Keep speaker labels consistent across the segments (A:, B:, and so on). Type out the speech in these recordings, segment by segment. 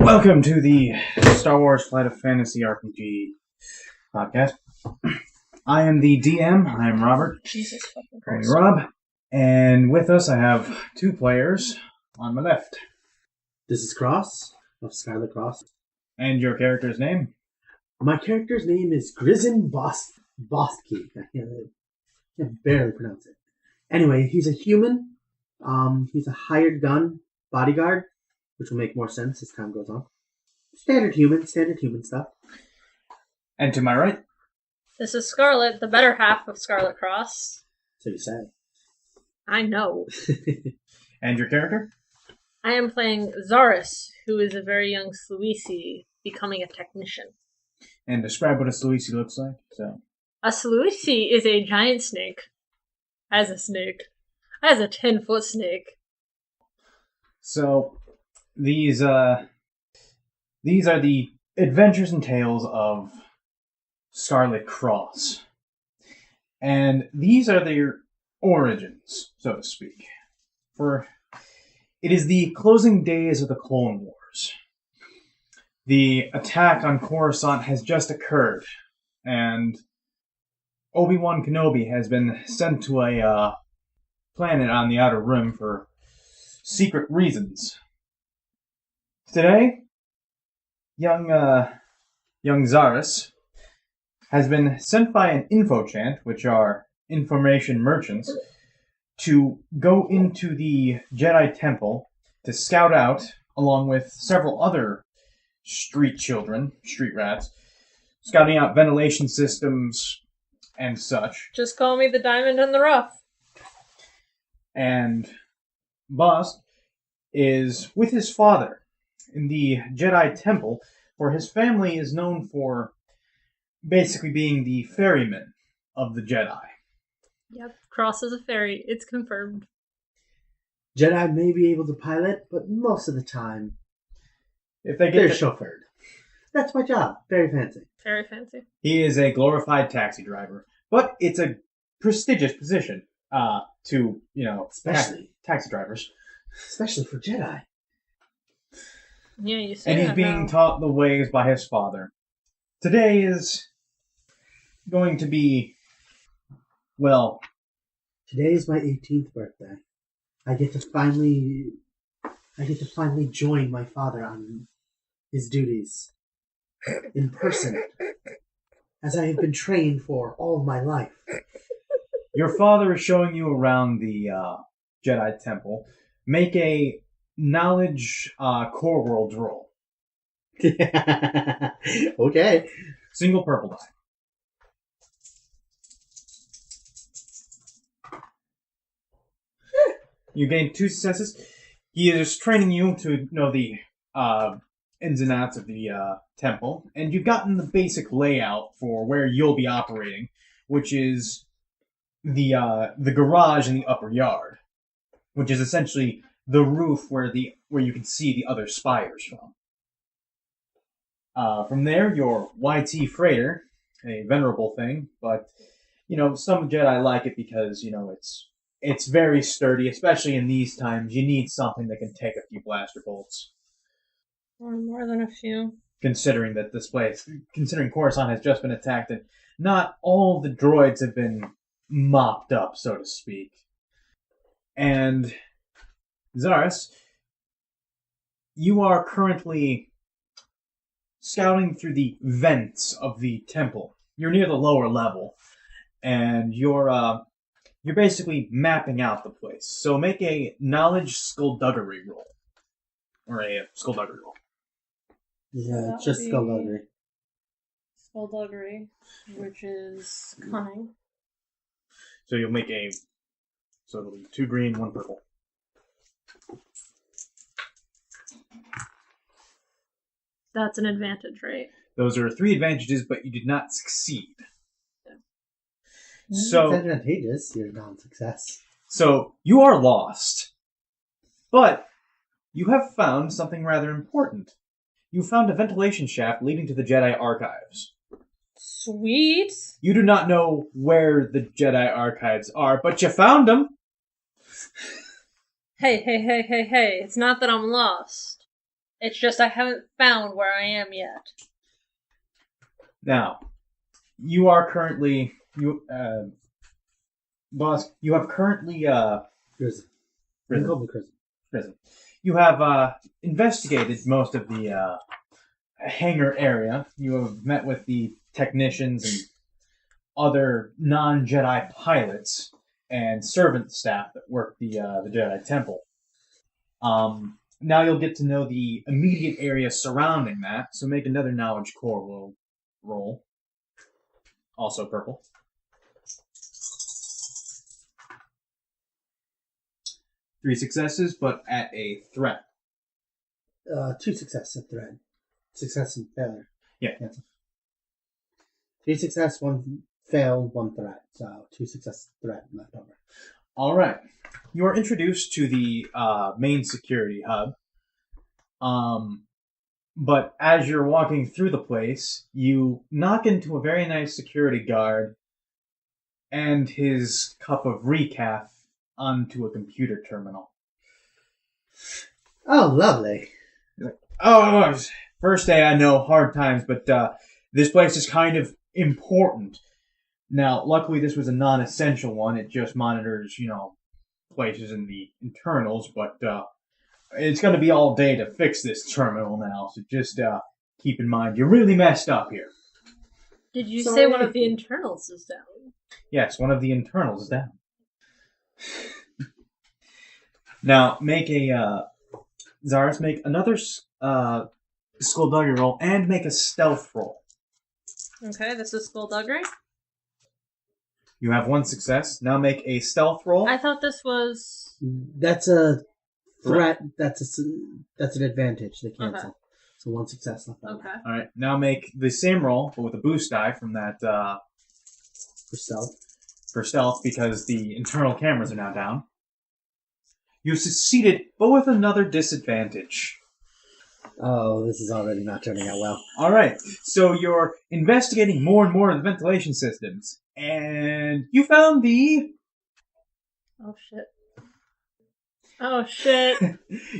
A: Welcome to the Star Wars Flight of Fantasy RPG podcast. I am the DM. I am Robert.
B: Jesus fucking
A: Call me
B: Christ.
A: Rob. And with us I have two players on my left.
C: This is Cross, of Scarlet Cross.
A: And your character's name?
C: My character's name is Grisim Botskey. I can barely pronounce it. Anyway, he's a human. He's a hired gun bodyguard, which will make more sense as time goes on. Standard human stuff.
A: And to my right?
B: This is Scarlet, the better half of Scarlet Cross.
C: So you say.
B: I know.
A: And your character?
B: I am playing Zaris, who is a very young Sluisi becoming a technician.
A: And describe what a Sluisi looks like. So,
B: A Sluisi is a giant snake. As a 10-foot snake.
A: So these are the adventures and tales of Scarlet Cross. And these are their origins, so to speak. For it is the closing days of the Clone Wars. The attack on Coruscant has just occurred, and Obi-Wan Kenobi has been sent to a planet on the Outer Rim for secret reasons. Today, young Zaris has been sent by an infochant, which are information merchants, to go into the Jedi Temple to scout out, along with several other street rats, scouting out ventilation systems and such.
B: Just call me the diamond in the rough.
A: And Boss is with his father in the Jedi Temple, where his family is known for basically being the ferrymen of the Jedi.
B: Yep, Cross is a fairy. It's confirmed.
C: Jedi may be able to pilot, but most of the time,
A: If they
C: they're
A: get
C: chauffeured. That's my job. Very fancy.
B: Very fancy.
A: He is a glorified taxi driver, but it's a prestigious position to,
C: Especially.
A: taxi drivers.
C: Especially for Jedi.
B: Yeah, you say
A: And he's
B: that
A: being
B: now.
A: taught the ways by his father. Today is going to be, well,
C: Today is my 18th birthday. I get to finally join my father on his duties in person, as I have been trained for all my life.
A: your father is showing you around the Jedi Temple. Make a knowledge core world roll.
C: Okay.
A: Single purple die. You gain 2 successes. He is training you to know the ins and outs of the temple, and you've gotten the basic layout for where you'll be operating, which is the garage in the upper yard, which is essentially the roof where you can see the other spires from. From there, your YT freighter, a venerable thing, but some Jedi like it because it's very sturdy, especially in these times. You need something that can take a few blaster bolts.
B: Or more than a few.
A: Considering Coruscant has just been attacked and not all the droids have been mopped up, so to speak. And Zaris, you are currently scouting through the vents of the temple. You're near the lower level, and you're basically mapping out the place. So make a knowledge skullduggery roll. Or a skullduggery roll.
C: Yeah,
B: That
C: just
B: would be-
C: skullduggery.
B: Skullduggery, which is cunning.
A: So you'll make so it'll be 2 green, 1 purple.
B: That's an advantage, right?
A: Those are 3 advantages, but you did not succeed.
C: It's
A: So,
C: advantageous, your non-success.
A: so you are lost. But you have found something rather important. You found a ventilation shaft leading to the Jedi archives.
B: Sweet!
A: You do not know where the Jedi archives are, but you found them.
B: Hey, it's not that I'm lost. It's just I haven't found where I am yet.
A: Now, you are currently boss. You have currently
C: Grisim.
A: Grisim.
C: Call me Grisim.
A: Grisim. You have investigated most of the hangar area. You have met with the technicians and other non-Jedi pilots and servant staff that work the Jedi Temple. Now you'll get to know the immediate area surrounding that, so make another knowledge core roll. Also purple. Three successes, but at a threat.
C: 2 success at threat. Success and failure.
A: Yeah.
C: Cancel. 3 success, 1 fail, 1 threat. So 2 success, threat left over.
A: All right. You are introduced to the main security hub. But as you're walking through the place, you knock into a very nice security guard and his cup of recaf onto a computer terminal.
C: Oh, lovely.
A: Oh, first day I know, hard times, but this place is kind of important. Now, luckily this was a non-essential one. It just monitors, places in the internals, but it's going to be all day to fix this terminal now, so just keep in mind, you're really messed up here.
B: Did you say one of the internals is down?
A: Yes, one of the internals is down. Now, make a... Zaris, make another skullduggery roll and make a stealth roll.
B: Okay, this is skullduggery.
A: You have 1 success. Now make a stealth roll.
B: I thought this was...
C: That's a threat. That's an advantage. They cancel. Okay. So 1 success left over.
B: Okay.
A: All right. Now make the same roll, but with a boost die from that...
C: For stealth.
A: For stealth, because the internal cameras are now down. You succeeded, but with another disadvantage.
C: Oh, this is already not turning out well.
A: All right. So you're investigating more and more of the ventilation systems. And you found the...
B: Oh, shit. Oh, shit.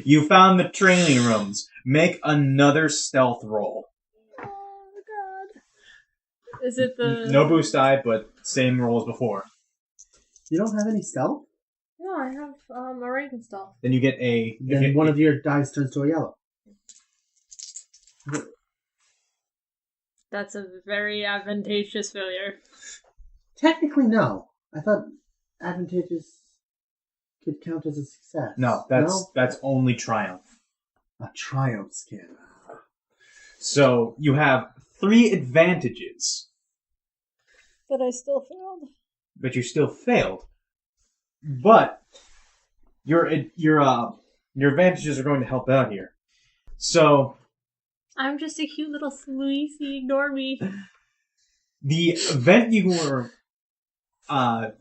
A: You found the training rooms. Make another stealth roll.
B: Oh, God. Is it the...
A: No boost die, but same roll as before.
C: You don't have any stealth?
B: No, I have a rank stealth.
A: Then you get a...
C: Then one of your dice turns to a yellow.
B: That's a very advantageous failure.
C: Technically, no. I thought advantageous could count as a success.
A: No, that's only triumph.
C: A triumph skin.
A: So you have 3 advantages.
B: But I still failed.
A: But you still failed. But your advantages are going to help out here. So
B: I'm just a cute little sleazy. Ignore me.
A: The event you were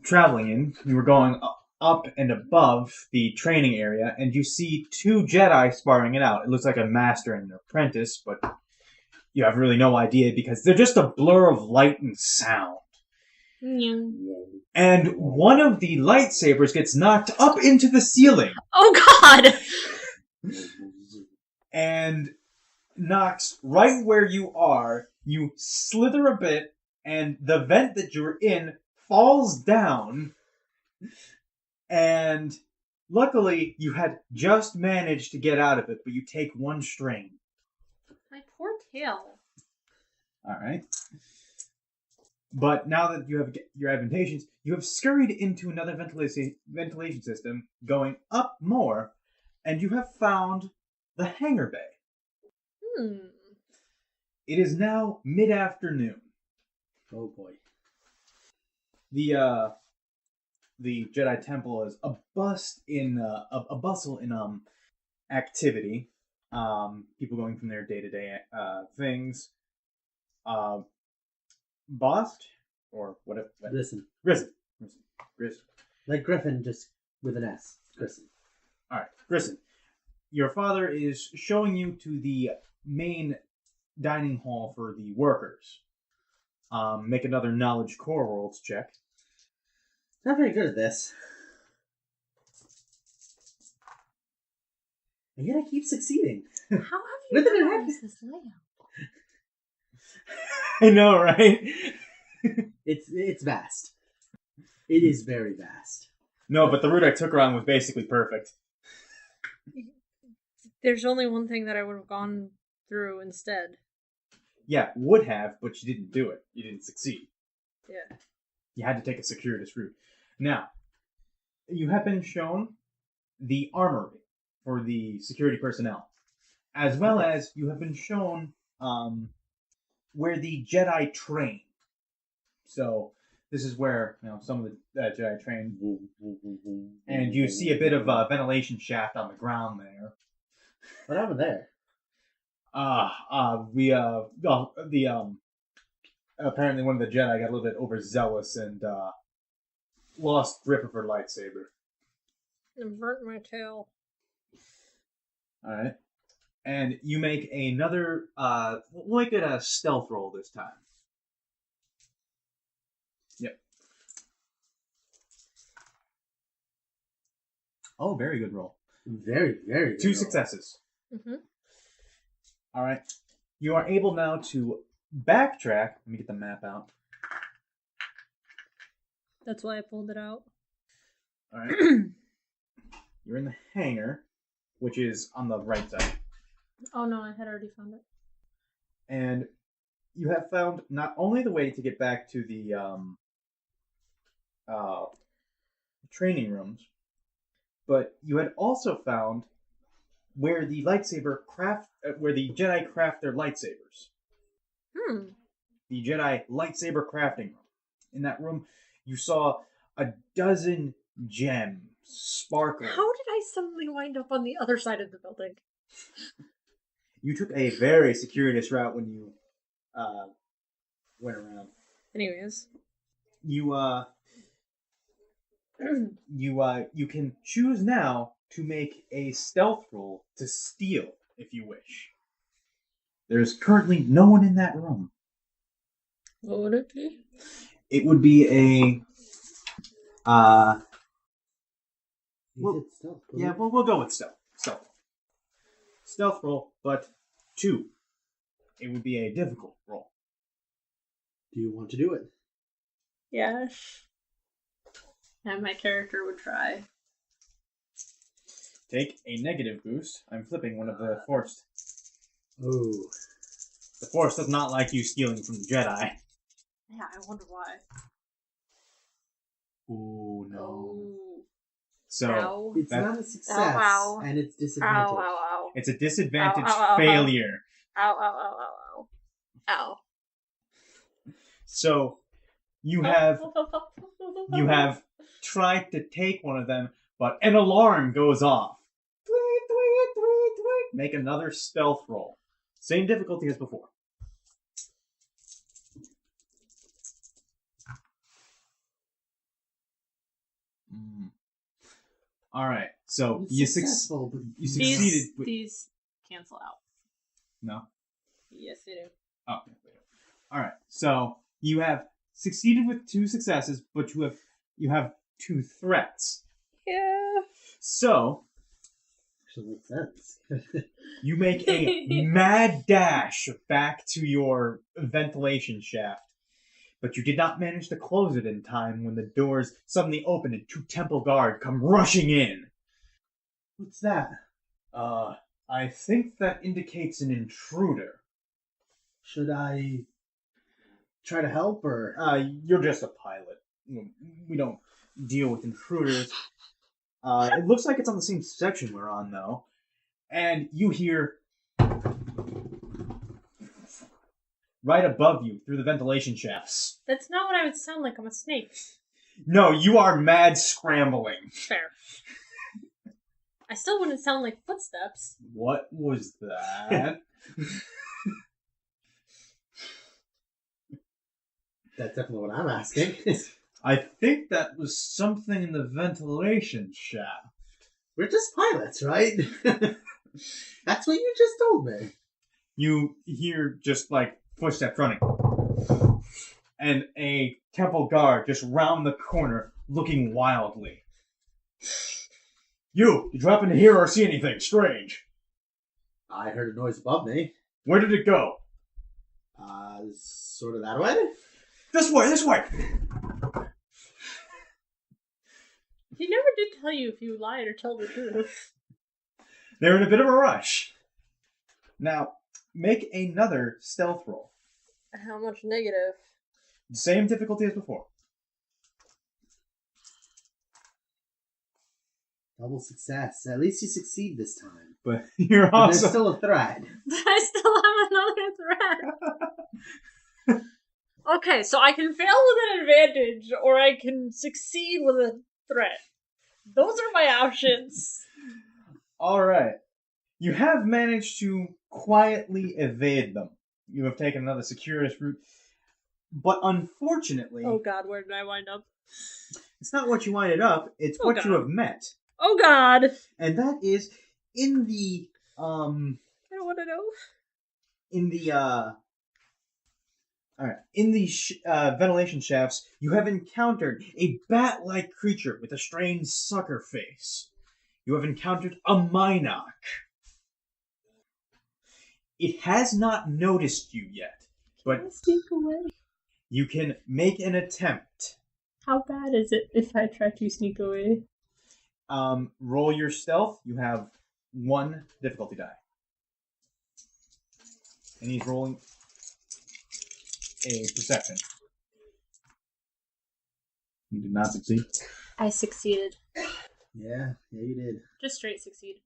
A: traveling in, you were going up and above the training area, and you see 2 Jedi sparring it out. It looks like a master and an apprentice, but you have really no idea because they're just a blur of light and sound.
B: Yeah.
A: And one of the lightsabers gets knocked up into the ceiling.
B: Oh, God!
A: And knocks right where you are. You slither a bit, and the vent that you're in falls down. And luckily, you had just managed to get out of it, but you take 1 strain.
B: My poor tail.
A: Alright. But now that you have your advantages, you have scurried into another ventilation system, going up more, and you have found the hangar bay. It is now mid-afternoon.
C: Oh boy.
A: The Jedi Temple is a bustle in activity. People going from their day-to-day things. Bost? Or what?
C: Grisim.
A: Grisim.
C: Like Griffin, just with an S. Grisim.
A: Alright, Grisim. Your father is showing you to the main dining hall for the workers. Make another knowledge core roll to check.
C: Not very good at this. And yet I keep succeeding.
B: How have
C: When did it
B: you
C: happen?
B: memorized this layout?
A: I know, right?
C: It's vast. It is very vast.
A: No, but the route I took around was basically perfect.
B: There's only one thing that I would have gone through instead.
A: Yeah, would have, but you didn't do it. You didn't succeed.
B: Yeah.
A: You had to take a circuitous route. Now, you have been shown the armory for the security personnel, as well as you have been shown where the Jedi train. So this is where some of the Jedi train, and you see a bit of a ventilation shaft on the ground there.
C: What happened there?
A: Apparently one of the Jedi got a little bit overzealous and lost grip of her lightsaber.
B: And burnt my tail.
A: All right, and you make another. We'll make it a stealth roll this time. Yep. Oh, very good roll.
C: Very, very good.
A: 2 successes.
B: Mm-hmm.
A: All right. You are able now to backtrack. Let me get the map out.
B: That's why I pulled it out.
A: All right. You're in the hangar, which is on the right side.
B: Oh no, I had already found it.
A: And you have found not only the way to get back to the training rooms, but you had also found where the where the Jedi craft their lightsabers. The Jedi lightsaber crafting room. In that room, you saw a dozen gems sparkling.
B: How did I suddenly wind up on the other side of the building?
A: You took a very circuitous route when you went around.
B: Anyways.
A: You you can choose now to make a stealth roll to steal if you wish. There's currently no one in that room.
B: What would it be?
A: It would be a we'll go with stealth. Stealth roll, but 2. It would be a difficult roll.
C: Do you want to do it?
B: Yes. And my character would try.
A: Take a negative boost. I'm flipping one of the forced.
C: Oh.
A: The Force does not like you stealing from the Jedi.
B: Yeah, I wonder why.
A: Ooh, no.
B: Oh.
A: So
B: Ow.
C: It's not a success,
B: Ow.
C: and it's disadvantage.
B: Ow, ow, ow.
A: it's a disadvantage
B: Ow, ow, ow,
A: failure.
B: Ow, ow, ow, ow, ow. Ow.
A: So you have tried to take one of them, but an alarm goes off. Tweet, tweet, tweet, tweet. Make another stealth roll. Same difficulty as before. All right. So you succeeded.
B: These cancel out.
A: No.
B: Yes, they do.
A: Oh, they do. All right. So you have succeeded with 2 successes, but you have 2 threats.
B: Yeah.
A: So
C: Actually makes sense.
A: you make a mad dash back to your ventilation shaft, but you did not manage to close it in time when the doors suddenly open and 2 temple guard come rushing in.
C: What's that?
A: I think that indicates an intruder.
C: Should I try to help, or?
A: You're just a pilot. We don't deal with intruders. It looks like it's on the same section we're on, though. And you hear right above you through the ventilation shafts.
B: That's not what I would sound like. I'm a snake.
A: No, you are mad scrambling.
B: Fair. I still wouldn't sound like footsteps.
A: What was that?
C: That's definitely what I'm asking.
A: I think that was something in the ventilation shaft.
C: We're just pilots, right? That's what you just told me.
A: You hear just like footsteps running. And a temple guard just round the corner looking wildly. You! Did you happen to hear or see anything strange?
C: I heard a noise above me.
A: Where did it go?
C: Sort of that way?
A: This way!
B: He never did tell you if you lied or tell the truth.
A: They're in a bit of a rush. Now, make another stealth roll.
B: How much negative?
A: Same difficulty as before.
C: Double success. At least you succeed this time.
A: But you're
C: But
A: also...
C: there's still a threat.
B: I still have another threat. Okay, so I can fail with an advantage, or I can succeed with a threat. Those are my options.
A: Alright. You have managed to quietly evade them. You have taken another circuitous route. But unfortunately...
B: Oh god, where did I wind up?
A: It's not what you winded up, it's
B: Oh,
A: what
B: God.
A: you have met.
B: Oh god!
A: And that is in the,
B: I don't want to know.
A: in the ventilation shafts, you have encountered a bat-like creature with a strange sucker face. You have encountered a Minoc. It has not noticed you yet, but
B: I'll sneak away.
A: you can make an attempt.
B: How bad is it if I try to sneak away?
A: Roll your stealth. You have 1 difficulty die. And he's rolling a perception. You did not succeed.
B: I succeeded.
C: Yeah, you did.
B: Just straight succeed.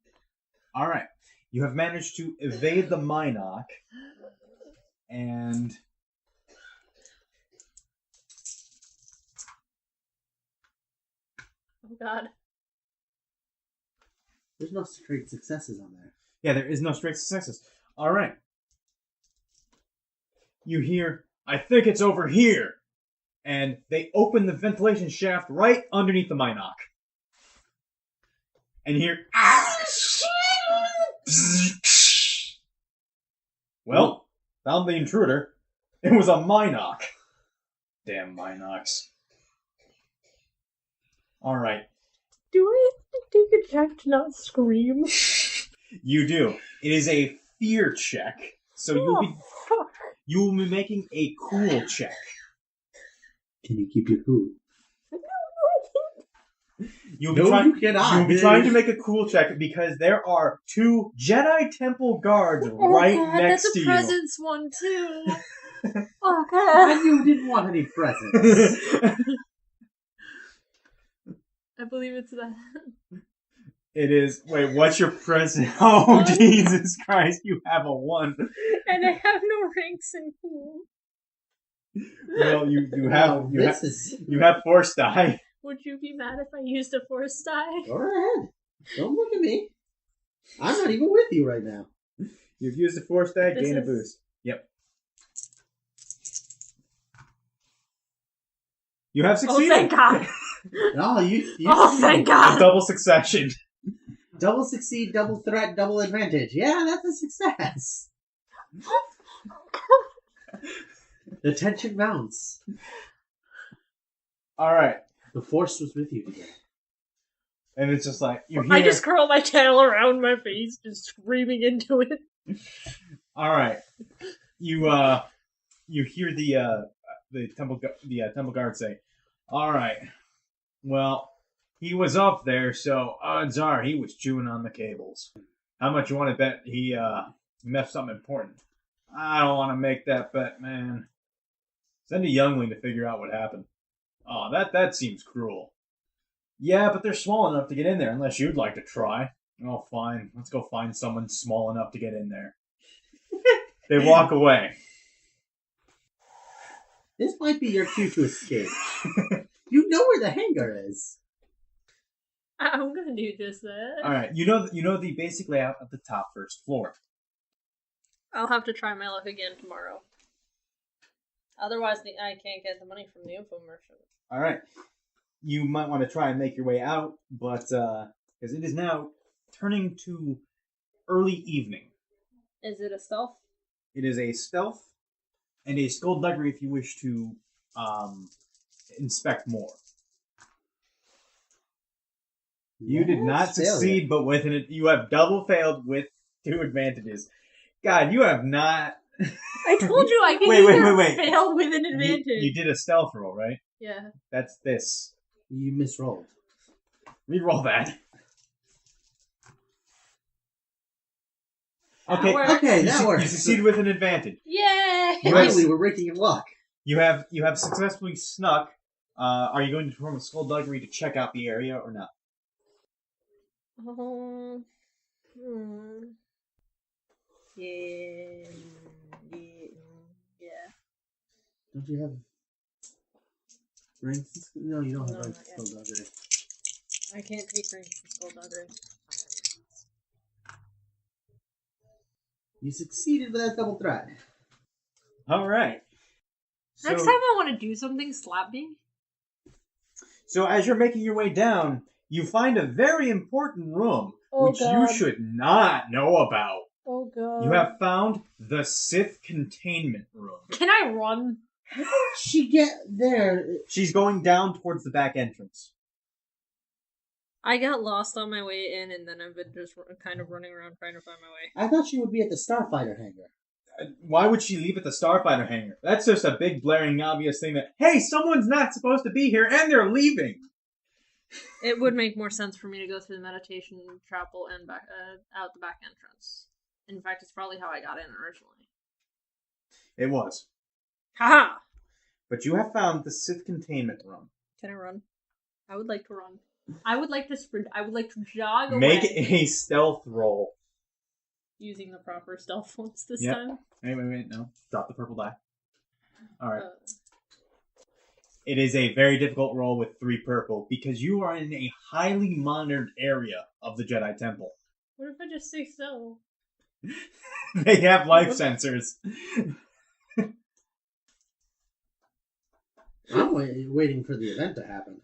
A: All right. You have managed to evade the Minoc, and
B: Oh god.
C: There's no straight successes on there.
A: yeah, there is no straight successes. All right. You hear, I think it's over here, and they open the ventilation shaft right underneath the Minoc. And you hear, well, found the intruder. It was a Minoc. Damn Minocs. All right,
B: Do I take a check to not scream?
A: you do. It is a fear check, so
B: Fuck.
A: you will be making a cool check.
C: Can you keep your cool?
A: You'll be
C: No,
A: trying.
C: you cannot.
A: You'll be trying to make a cool check because there are 2 Jedi Temple guards right
B: God,
A: next
B: that's
A: to
B: a
A: you.
B: presents one too. Oh god.
C: And you didn't want any presents.
B: I believe it's that.
A: It is. Wait, what's your present? Oh,
B: One.
A: Jesus Christ! You have a 1.
B: And I have no ranks in pool.
A: Well, you have
C: This is...
A: you have Force die.
B: Would you be mad if I used a force die?
C: Go ahead. Don't look at me. I'm not even with you right now.
A: You've used the Force die,
B: This
A: gain a
B: is-
A: boost. Yep. You have
B: Oh,
A: succeeded.
B: thank God.
C: No, you
B: Oh, thank
A: A
B: God.
A: double succession.
C: Double succeed, double threat, double advantage. Yeah, that's a success. The tension mounts.
A: All right,
C: The force was with you today.
A: and it's just like you hear.
B: I just curl my tail around my face, just screaming into it.
A: All right, you hear the temple guard say, "All right, well, he was up there, so odds are he was chewing on the cables. How much you want to bet he messed something important? I don't want to make that bet, man. Send a youngling to figure out what happened. Oh, that seems cruel. Yeah, but they're small enough to get in there, unless you'd like to try. Oh, fine. Let's go find someone small enough to get in there." They walk away.
C: This might be your cue to escape. You know where the hangar is.
B: I'm gonna do just that.
A: All right, you know the basic layout of the top first floor.
B: I'll have to try my luck again tomorrow. Otherwise, I can't get the money from the infomercial.
A: All right, you might want to try and make your way out, but because it is now turning to early evening.
B: Is it a stealth?
A: It is a stealth and a skullduggery if you wish to inspect more. You did not
C: Failure.
A: succeed, but with it, you have double failed with 2 advantages. God, you have not...
B: I told you I can
A: Wait.
B: fail with an advantage.
A: You did a stealth roll, right?
B: Yeah.
A: That's this.
C: You misrolled.
A: Reroll that.
B: That
A: Okay,
B: works.
C: Okay,
A: you,
C: that
A: you
C: works.
A: succeed with an advantage.
B: Yay!
C: Finally, we're raking in luck.
A: You have successfully snuck. Are you going to perform a skullduggery to check out the area or not?
B: Yeah.
C: Don't you have ranks? No, you don't
B: No,
C: have ranks.
B: not yet.
C: Skullduggery.
B: I can't take ranks in skullduggery.
C: You succeeded with that double threat.
A: All right.
B: Next time I want to do something, slap me.
A: So as you're making your way down, you find a very important room,
B: Oh,
A: which
B: God.
A: you should not know about.
B: Oh god.
A: You have found the Sith containment room.
B: Can I run?
C: How did she get there?
A: She's going down towards the back entrance.
B: I got lost on my way in, and then I've been just kind of running around trying to find my way.
C: I thought she would be at the Starfighter hangar.
A: Why would she leave at the Starfighter hangar? That's just a big, blaring, obvious thing that, hey, someone's not supposed to be here, and they're leaving.
B: It would make more sense for me to go through the meditation chapel and back out the back entrance. In fact, it's probably how I got in originally.
A: It was.
B: Haha!
A: But you have found the Sith containment room.
B: Can I run? I would like to run. I would like to sprint. I would like to jog away.
A: Make a stealth roll.
B: Using the proper stealth ones this
A: Yep.
B: time.
A: Wait, no. Drop the purple die. Alright.
B: Uh,
A: It is a very difficult roll with 3 purple, because you are in a highly monitored area of the Jedi Temple.
B: what if I just stay still?
A: They have life sensors.
C: I'm waiting for the event to happen.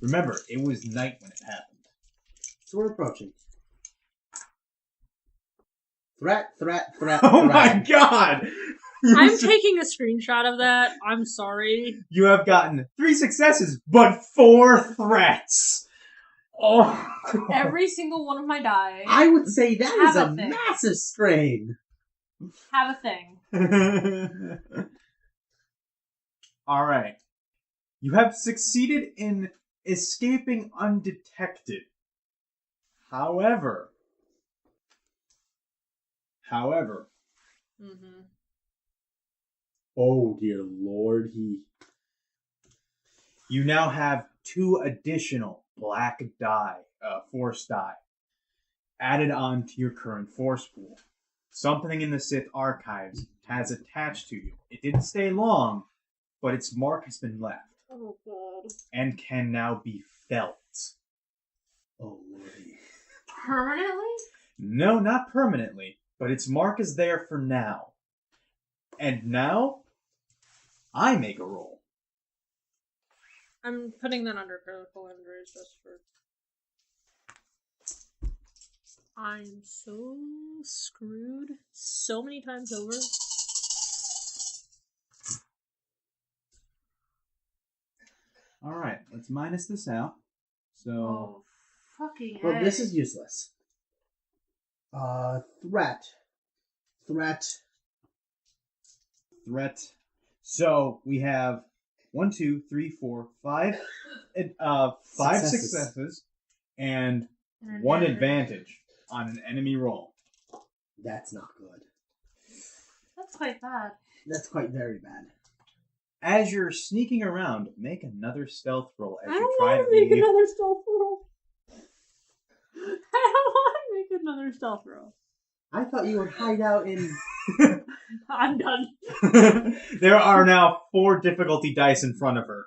A: Remember, it was night when it happened.
C: So we're approaching. Threat.
A: Oh my god!
B: I'm taking a screenshot of that. I'm sorry.
A: You have gotten 3 successes, but 4 threats. Oh.
B: Every single one of my die
C: I would say that is
B: Have
C: a
B: a thing.
C: massive strain.
B: have a thing.
A: All right. You have succeeded in escaping undetected. However,
B: Mm-hmm.
C: Oh dear lord,
A: you now have 2 additional black die, force die, added on to your current force pool. Something in the Sith archives has attached to you. It didn't stay long, but its mark has been left
B: Oh god.
A: and can now be felt.
C: Oh lordy.
B: Permanently?
A: No, not permanently, but its mark is there for now. And now, I make a roll.
B: I'm putting that under critical injuries just for... I'm so screwed so many times over.
A: Alright, let's minus this out. So,
B: Oh, fucking
C: Well, this
B: A.
C: is useless. Threat.
A: threat. So, we have 1, 2, 3, 4, 5, 5 successes and 1 advantage on an enemy roll.
C: That's not good.
B: That's quite bad.
C: That's quite very bad.
A: As you're sneaking around, make another stealth roll as
B: I
A: you
B: don't
A: try
B: want
A: to
B: to make
A: leave.
B: another stealth roll. I don't want to make another stealth roll.
C: I thought you would hide out in...
B: I'm done.
A: There are now 4 difficulty dice in front of her.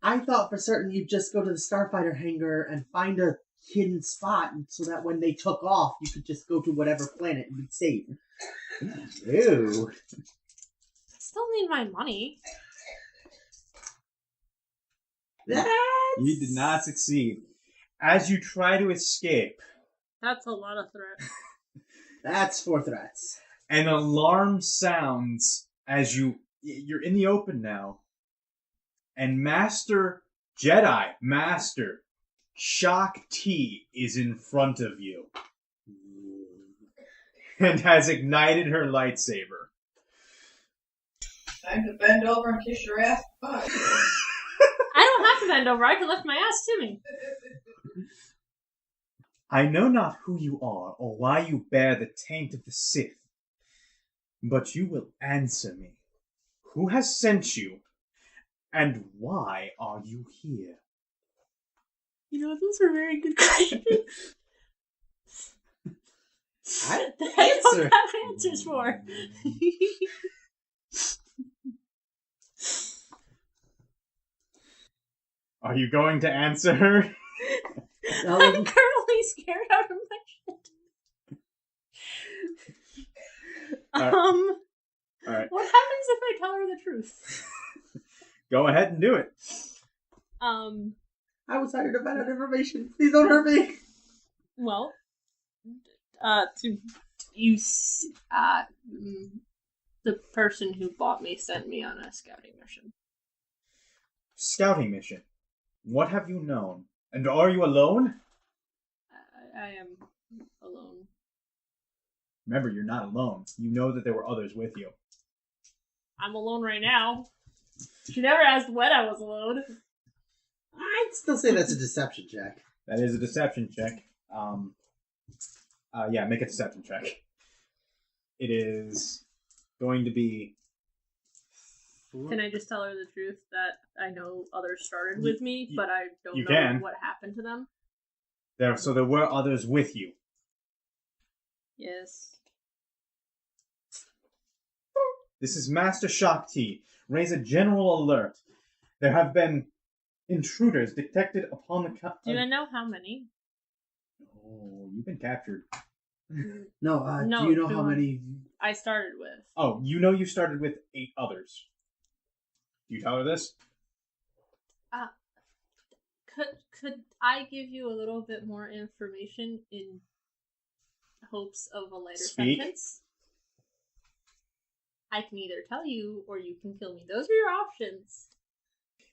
C: I thought for certain you'd just go to the Starfighter hangar and find a hidden spot so that when they took off, you could just go to whatever planet and be safe. Ew.
B: I still need my money.
C: That's...
A: You did not succeed. As you try to escape,
B: That's a lot of threat.
C: That's 4 threats.
A: an alarm sounds as you're in the open now, and Jedi Master Shock T is in front of you and has ignited her lightsaber.
D: Time to bend over and kiss your ass. Bye.
B: I don't have to bend over. I can lift my ass to me.
A: I know not who you are or why you bear the taint of the Sith, but you will answer me. Who has sent you, and why are you here?
B: You know, those are very good questions
C: I
B: that I don't have answers for.
A: Are you going to answer her?
B: I'm currently scared out of my shit.
A: Alright.
B: What happens if I tell her the truth?
A: Go ahead and do it.
C: I was hired to find out information. Please don't hurt me.
B: Well, to you, the person who bought me sent me on a scouting mission.
A: Scouting mission. What have you known? And are you alone?
B: I am alone.
A: Remember, you're not alone. You know that there were others with you.
B: I'm alone right now. She never asked when I was alone.
C: I'd still say that's a deception check.
A: That is a deception check. Yeah, make a deception check. It is going to be...
B: Can I just tell her the truth that I know others started with me, but I don't know
A: can.
B: what happened to them?
A: So there were others with you.
B: Yes.
A: This is Master Shock T. Raise a general alert. There have been intruders detected upon the...
B: Do I know how many?
A: Oh, you've been captured.
C: No,
B: No,
C: do you know
B: who
C: how many...
B: I started with.
A: Oh, you know you started with 8 others. Do you tell her this?
B: Could I give you a little bit more information in hopes of a lighter
A: Speak.
B: sentence? I can either tell you or you can kill me. Those are your options.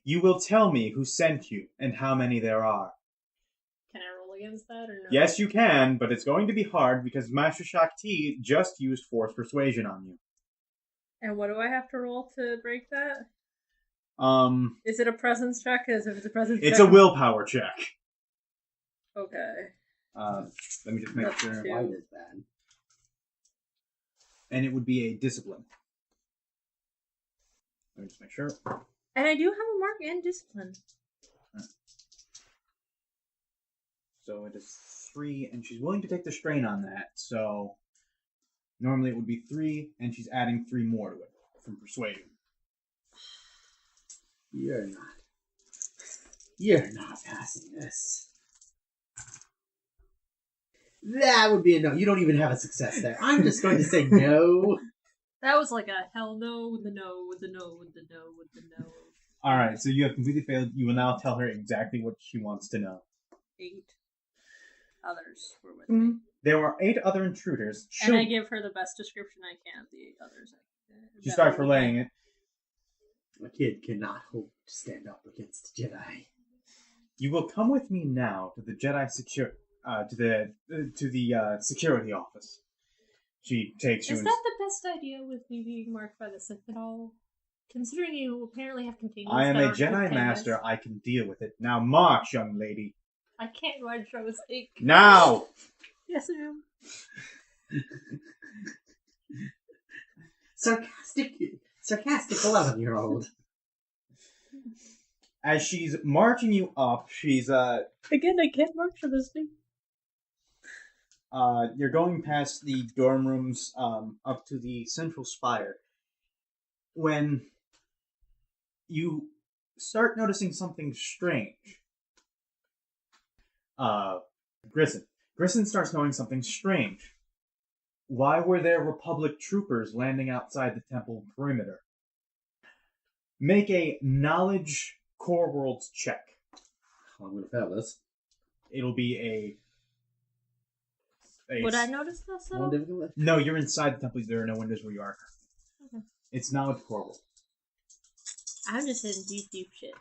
A: You will tell me who sent you and how many there are.
B: Can I roll against that or no?
A: Yes, you can, but it's going to be hard because Master Shock T just used Force Persuasion on you.
B: And what do I have to roll to break that?
A: It's
B: Is it a presence check? Because if it's a presence
A: a
B: check...
A: willpower check.
B: Okay.
A: Let me just make
B: That's
A: sure.
B: 2.
C: Why is bad?
A: And it would be a discipline. Let me just make sure.
B: And I do have a mark in discipline.
A: So it is 3, and she's willing to take the strain on that. So normally it would be 3, and she's adding 3 more to it from persuasion.
C: You're not passing this. That would be a no. You don't even have a success there. I'm just going to say no.
B: That was like a hell no with the no with the no with the no with the no.
A: Alright, so you have completely failed. You will now tell her exactly what she wants to know.
B: 8 others were with me.
A: There were 8 other intruders.
B: And I give her the best description I can of the 8 others.
A: She starts relaying it.
C: A kid cannot hope to stand up against Jedi.
A: You will come with me now to the Jedi to the security office. She takes you.
B: Is that the best idea with me being marked by the Sith at all? Considering you apparently have containments.
A: I am
B: that
A: a
B: aren't
A: Jedi
B: containments.
A: master. I can deal with it. Now march, young lady.
B: I can't ride through a mistake.
A: Now!
B: Yes, I am.
C: Sarcastic 11-year-old.
A: As she's marching you up, she's
B: Again, I can't march for this thing.
A: you're going past the dorm rooms up to the central spire. When you start noticing something strange, Grisim starts knowing something strange. Why were there Republic troopers landing outside the temple perimeter? Make a knowledge core worlds check.
C: I'm going to fail this.
A: It'll be a
B: Would I notice this at
C: One
B: all?
C: difficult.
A: No, you're inside the temple. There are no windows where you are.
B: Okay.
A: It's knowledge core world.
B: I'm just in deep shit.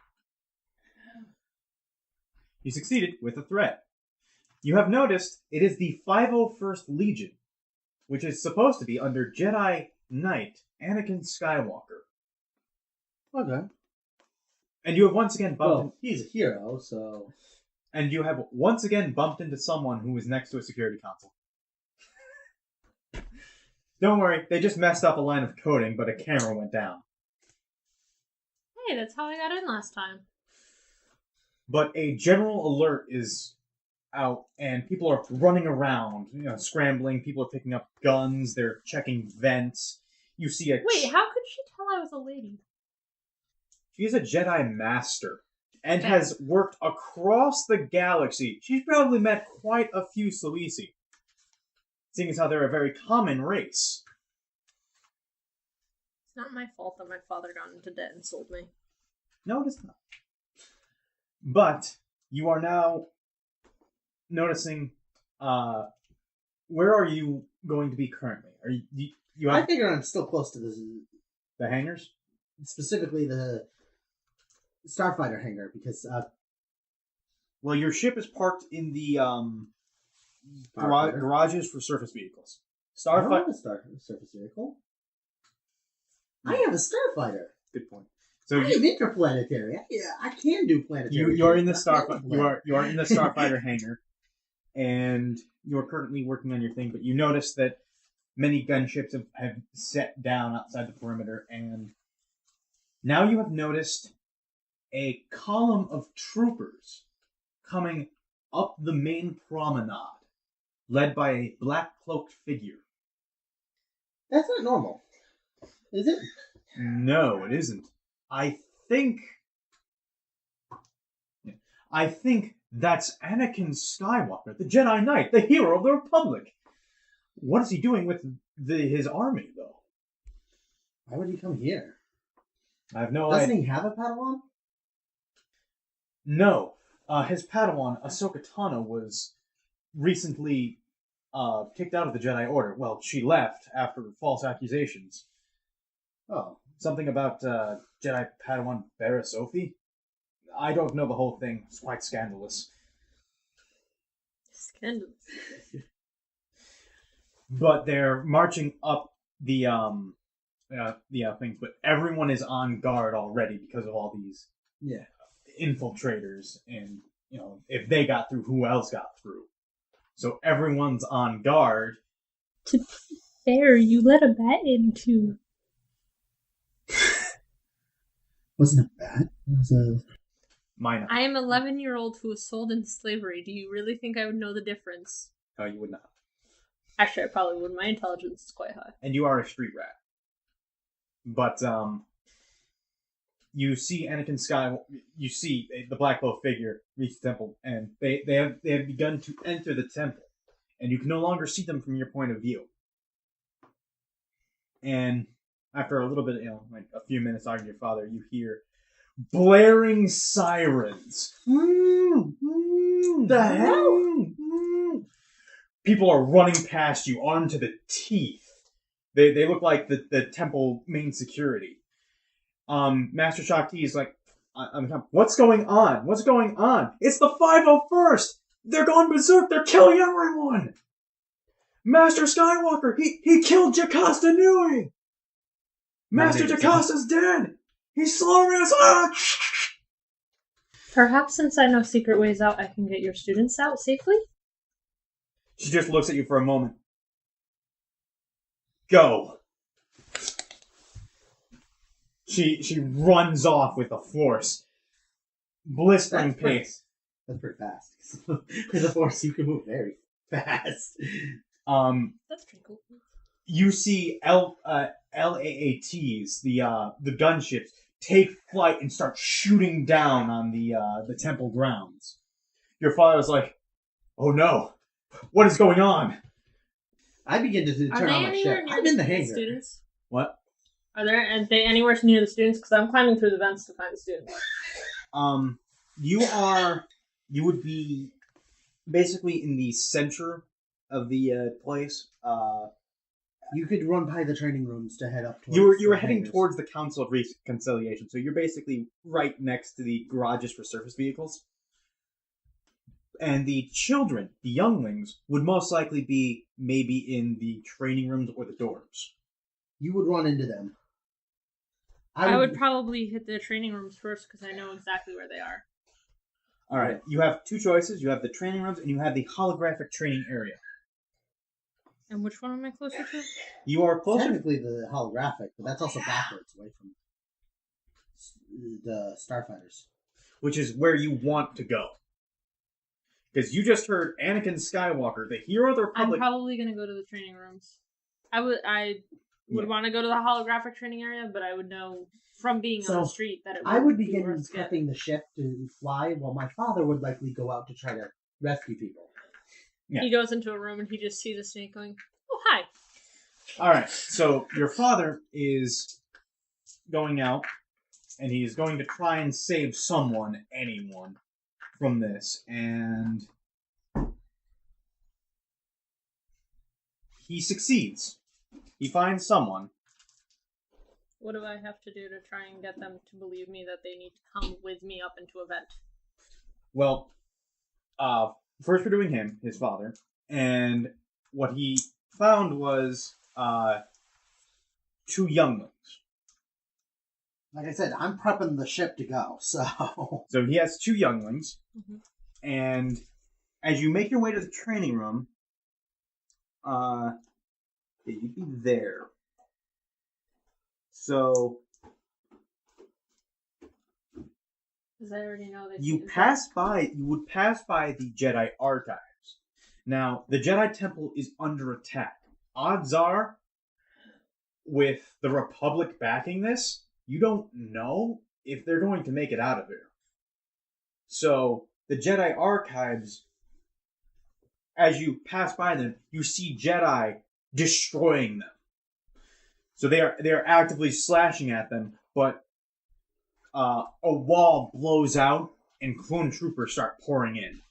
A: You succeeded with a threat. You have noticed it is the 501st Legion, which is supposed to be under Jedi Knight Anakin Skywalker.
C: Okay.
A: And you have once again bumped
C: Well, he's a hero, so...
A: and you have once again bumped into someone who is next to a security console. Don't worry, they just messed up a line of coding, but a camera went down.
B: Hey, that's how I got in last time.
A: But a general alert is out, and people are running around, scrambling. People are picking up guns. They're checking vents. You see a...
B: Wait, how could she tell I was a lady?
A: She's a Jedi Master and has worked across the galaxy. She's probably met quite a few Sluisi, seeing as how they're a very common race.
B: It's not my fault that my father got into debt and sold me.
A: No, it is not. But you are now noticing, where are you going to be currently? Are you
C: I
A: have
C: figure I'm still close to
A: the hangars?
C: specifically the Starfighter hangar, because
A: Well, your ship is parked in the
C: Starfighter?
A: garages for surface vehicles.
C: I don't have
A: Starfighter.
C: a surface vehicle. I have a Starfighter.
A: Good point. So
C: I am interplanetary. I can do planetary.
A: you are in the
C: things. I'm
A: Starfighter. You are in the Starfighter hangar, and you are currently working on your thing. But you notice that many gunships have set down outside the perimeter, and now you have noticed a column of troopers coming up the main promenade, led by a black-cloaked figure.
C: That's not normal, is it?
A: No, it isn't. I think that's Anakin Skywalker, the Jedi Knight, the hero of the Republic. What is he doing with his army, though?
C: Why would he come here?
A: I have no
C: Doesn't
A: idea.
C: he have a Padawan?
A: No. His Padawan, Ahsoka Tano, was recently kicked out of the Jedi Order. Well, she left after false accusations.
C: Oh.
A: Something about Jedi Padawan Barra Sophie? I don't know the whole thing. It's quite scandalous.
B: Scandalous.
A: But they're marching up the things, but everyone is on guard already because of all these infiltrators, and if they got through, who else got through? So everyone's on guard.
B: To be fair, you let a bat in too.
C: Wasn't a bat. It was a...
A: Minor.
B: I am an 11-year-old who was sold into slavery. Do you really think I would know the difference?
A: No, you would not.
B: Actually, I probably would. My intelligence is quite high.
A: And you are a street rat. But you see Anakin Skywalker. You see the Black Bow figure reach the temple, and they have begun to enter the temple, and you can no longer see them from your point of view. And after a little bit, like a few minutes talking to your father, you hear blaring sirens.
C: The hell?
A: People are running past you, armed to the teeth. They look like the temple main security. Master Shakti is like, what's going on? What's going on? It's the 501st! They're going berserk! They're killing everyone! Master Skywalker, he killed Jocasta Nui! Master Jocasta's dead! He's slaughtering us! Ah!
B: Perhaps since I know secret ways out, I can get your students out safely?
A: She just looks at you for a moment. Go! She runs off with a force. Blistering pace.
C: That's pretty fast. With the Force, you can move very fast.
B: That's pretty cool.
A: You see LAATs, the gunships, take flight and start shooting down on the temple grounds. Your father's like, "Oh no, what is going on?"
C: I begin to turn on my ship. I'm in the hangar.
B: Students?
A: What?
B: Are they anywhere near the students? Because I'm climbing through the vents to find the students.
A: You would be basically in the center of the place.
C: You could run by the training rooms to head up towards
A: You were
C: the
A: heading
C: hangars.
A: towards the Council of Reconciliation, so you're basically right next to the garages for surface vehicles. And the children, the younglings, would most likely be maybe in the training rooms or the dorms.
C: You would run into them.
B: I would probably hit the training rooms first because I know exactly where they are.
A: All right, you have two choices. You have the training rooms and you have the holographic training area.
B: And which one am I closer to?
A: You are closer.
C: Technically the holographic, but that's also backwards away from the starfighters.
A: Which is where you want to go. Because you just heard Anakin Skywalker, the hero of the Republic.
B: I'm probably going to go to the training rooms. I would want to go to the holographic training area, but I would know from being on the street that it would
C: I would
B: be
C: begin
B: worth it.
C: prepping the ship to fly, while my father would likely go out to try to rescue people.
A: Yeah.
B: He goes into a room and he just sees a snake going, "Oh, hi."
A: All right, so your father is going out, and he's going to try and save anyone, from this, and he succeeds. He finds someone.
B: What do I have to do to try and get them to believe me that they need to come with me up into a vent?
A: Well, first we're doing him, his father, and what he found was two younglings.
C: Like I said, I'm prepping the ship to go, so...
A: So he has two younglings,
B: Mm-hmm.
A: and as you make your way to the training room, you'd be there. So
B: Because I already know that
A: you would pass by the Jedi archives. Now, the Jedi Temple is under attack. Odds are, with the Republic backing this, you don't know if they're going to make it out of here. So, the Jedi archives, as you pass by them, you see Jedi destroying them. So they are actively slashing at them, but a wall blows out and clone troopers start pouring in.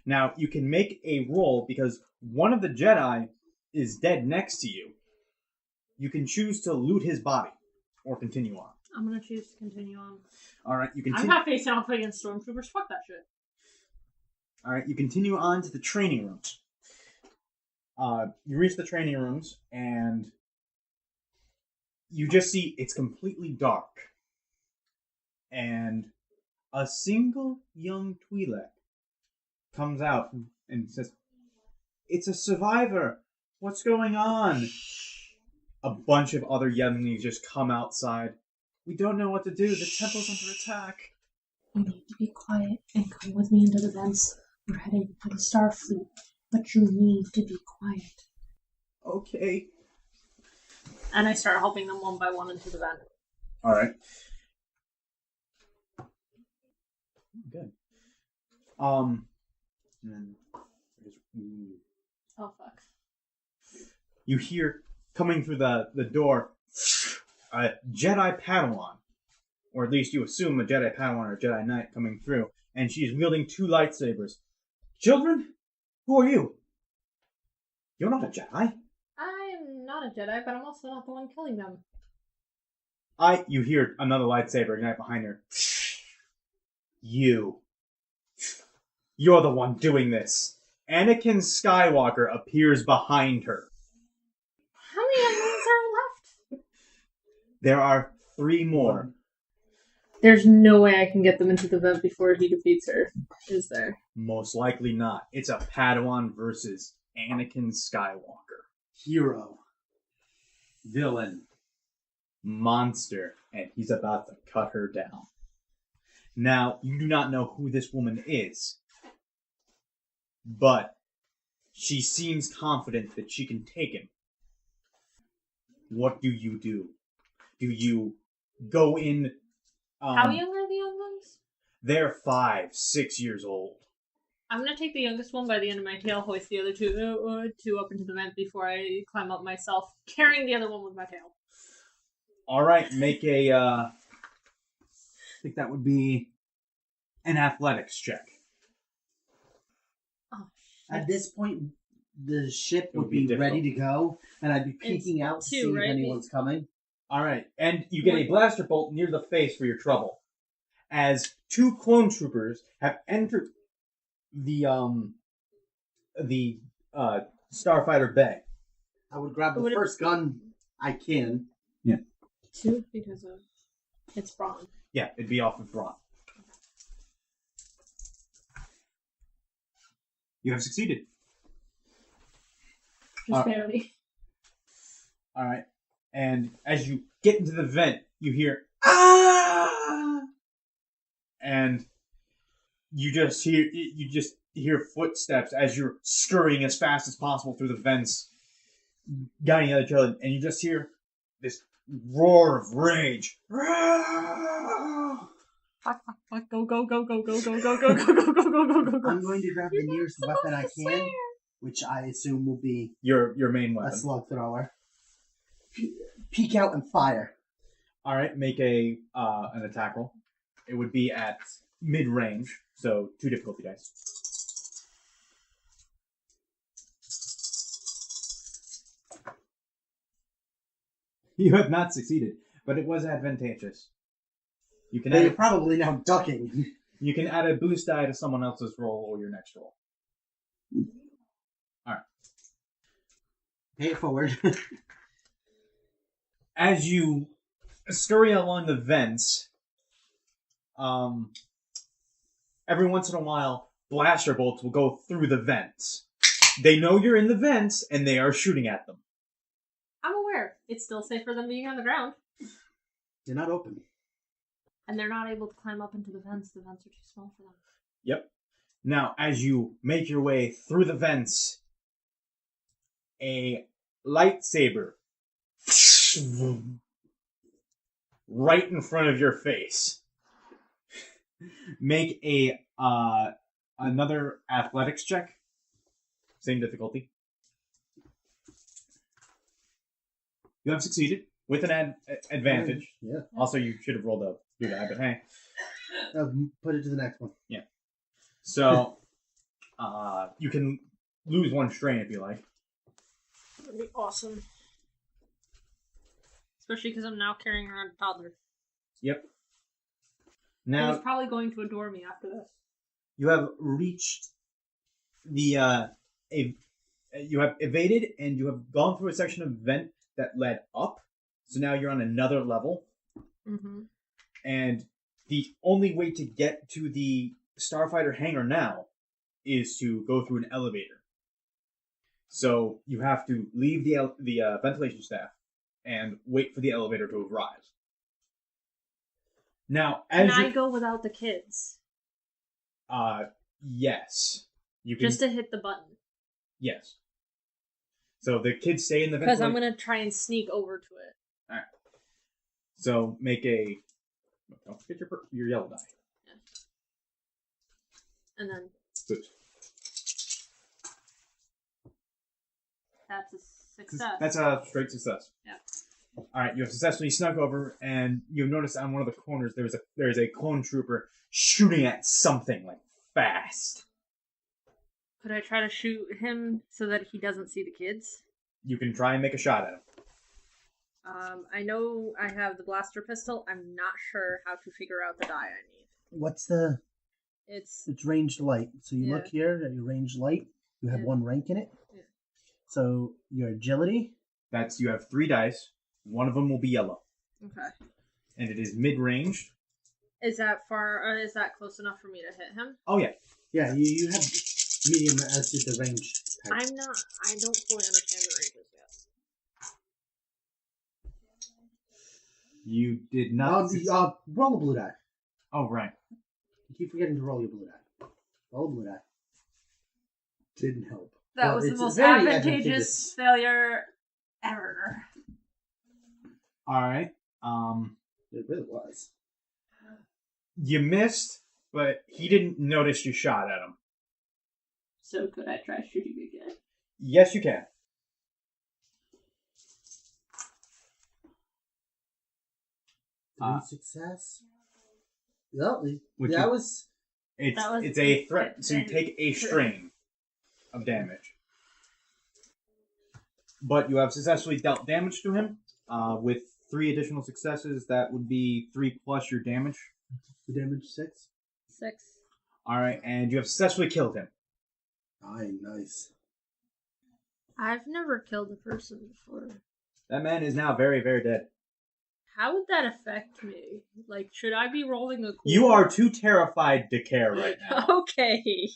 A: Now, you can make a roll because one of the Jedi is dead next to you. You can choose to loot his body or continue on.
B: I'm going to choose to continue on.
A: All right, you
B: I'm
A: continue.
B: not facing off against stormtroopers. Fuck that shit.
A: All right, you continue on to the training rooms. You reach the training rooms, and you just see it's completely dark. And a single young Twi'lek comes out and says, "It's a survivor. What's going on?" A bunch of other younglings just come outside. "We don't know what to do. The temple's under attack."
E: You need to be quiet and come with me into the vents. We're heading for the Starfleet, but you need to be quiet.
A: Okay.
B: And I start helping them one by one into the vent.
A: All right. Good. And then
B: Oh, fuck.
A: you hear coming through the door a Jedi Padawan, or at least you assume a Jedi Padawan or a Jedi Knight coming through, and she's wielding two lightsabers. "Children, who are you? You're not a Jedi."
B: I'm not a Jedi, but I'm also not the one killing them.
A: You hear another lightsaber ignite behind her. You're the one doing this. Anakin Skywalker appears behind her.
B: How many younglings are left?
A: There are 3 more.
B: There's no way I can get them into the vent before he defeats her, is there?
A: Most likely not. It's a Padawan versus Anakin Skywalker.
C: Hero. Villain.
A: Monster. And he's about to cut her down. Now, you do not know who this woman is, but she seems confident that she can take him. What do you do? Do you go in...
B: How young are the younglings?
A: They're 5, 6 years old.
B: I'm going to take the youngest one by the end of my tail, hoist the other two up into the vent before I climb up myself, carrying the other one with my tail.
A: All right, make a... I think that would be an athletics check.
B: Oh,
C: At this point, the ship
A: would
C: would
A: be
C: be ready to go, and I'd be
B: It's
C: peeking out to
B: 2,
C: see
B: right?
C: if anyone's coming.
A: All right, and you get a blaster bolt near the face for your trouble. As 2 clone troopers have entered the starfighter bay.
C: I would grab the
B: Would it-
C: first gun I can.
E: 2 because of it's brawn.
A: Yeah, it'd be off of Braun. You have succeeded.
E: Just barely.
A: All right. And as you get into the vent, you hear ah, and you just hear footsteps as you're scurrying as fast as possible through the vents, guiding each other, and you just hear this roar of rage.
B: Fuck, go, go, go, go, go, go, go, go, go, go, go, go, go, go, go.
C: I'm going to grab the nearest weapon I can, which I assume will be
A: Your main
C: a
A: weapon.
C: slug thrower. Peek out and fire.
A: All right, make an attack roll. It would be at mid range, so 2 difficulty dice. You have not succeeded, but it was advantageous. You can
C: They're
A: add
C: probably now ducking.
A: you can add a boost die to someone else's roll or your next roll.
C: Pay it forward.
A: As you scurry along the vents, every once in a while, blaster bolts will go through the vents. They know you're in the vents, and they are shooting at them.
B: I'm aware. It's still safer than being on the ground.
C: They're not open.
B: And they're not able to climb up into the vents. The vents are too small for them.
A: Yep. Now, as you make your way through the vents, a lightsaber right in front of your face. Make a another athletics check. Same difficulty. You have succeeded with an advantage.
C: Yeah.
A: Also, you should have rolled a blue die, but hey.
C: Put it to the next one.
A: So, you can lose 1 strain if you like.
B: That'd be awesome. Especially because I'm now carrying around a toddler.
A: Yep.
B: Who's
A: Now,
B: probably going to adore me after this.
A: you have reached the you have evaded and you have gone through a section of vent that led up. So now you're on another level,
B: Mm-hmm.
A: and the only way to get to the starfighter hangar now is to go through an elevator. So you have to leave the ventilation staff and wait for the elevator to arrive. Now,
B: Can
A: as
B: I
A: you
B: go without the kids?
A: yes, you can.
B: Just to hit the button.
A: Yes. So the kids stay in the
B: Because
A: ventilation.
B: I'm going to try and sneak over to it.
A: So make a. Don't forget your yellow die.
B: And then
A: Boost.
B: that's a success.
A: That's a straight success.
B: Yeah.
A: All right, you have successfully snuck over, and you've noticed on one of the corners there is a clone trooper shooting at something like fast.
B: Could I try to shoot him so that he doesn't see the kids?
A: You can try and make a shot at him.
B: I know I have the blaster pistol. I'm not sure how to figure out the die I need.
C: What's the...
B: It's
C: It's ranged light. So you
B: Yeah.
C: look here at your ranged light. You have
B: Yeah.
C: 1 rank in it.
B: Yeah.
C: So your agility.
A: That's you have 3 dice. One of them will be yellow,
B: okay.
A: and it is mid-range.
B: Is that far? Is that close enough for me to hit him?
A: Oh yeah,
C: Yeah, you have medium as to the range type.
B: I don't fully understand the ranges yet.
A: you did not.
C: Roll a blue die.
A: Oh right.
C: You keep forgetting to roll your blue die. Roll a blue die. Didn't help.
B: That
C: Well,
B: was the
C: it's
B: most
C: very
B: advantageous failure ever.
A: All right.
C: It really was.
A: You missed, but he didn't notice you shot at him.
B: So could I try shooting again?
A: Yes, you can.
C: Success. Well,
A: Which
C: that
A: you-
C: was...
A: It's a threat, so you take a strain of damage. But you have successfully dealt damage to him. With 3 additional successes, that would be 3 plus your damage.
C: The damage 6.
B: 6.
A: Alright, and you have successfully killed him.
C: Aye, nice.
B: I've never killed a person before.
A: That man is now very, very dead.
B: How would that affect me? Like, should I be rolling a cool?
A: You are too terrified to care right now.
B: Okay.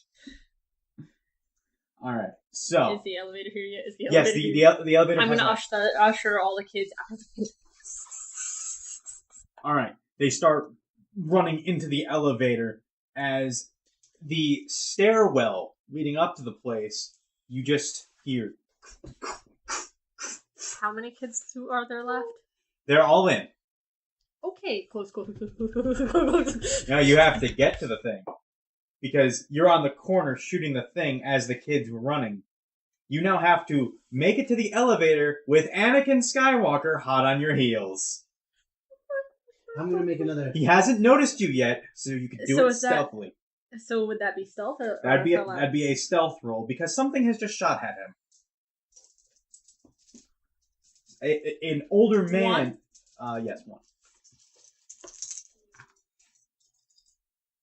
A: Alright, so...
B: Is the elevator here yet? Is the
A: Yes,
B: elevator here?
A: the elevator...
B: I'm
A: has
B: gonna
A: not-
B: usher all the kids out of the
A: Alright, they start running into the elevator as the stairwell leading up to the place, you just hear...
B: How many kids are there left?
A: They're all in.
B: Okay, close.
A: Now you have to get to the thing. Because you're on the corner shooting the thing as the kids were running. You now have to make it to the elevator with Anakin Skywalker hot on your heels.
C: I'm gonna make another.
A: He hasn't noticed you yet, so you can do
B: So
A: it
B: is that-
A: stealthily.
B: So would that be stealth or
A: That'd be
B: or
A: a stealth roll because something has just shot at him. An older man. Yes, one.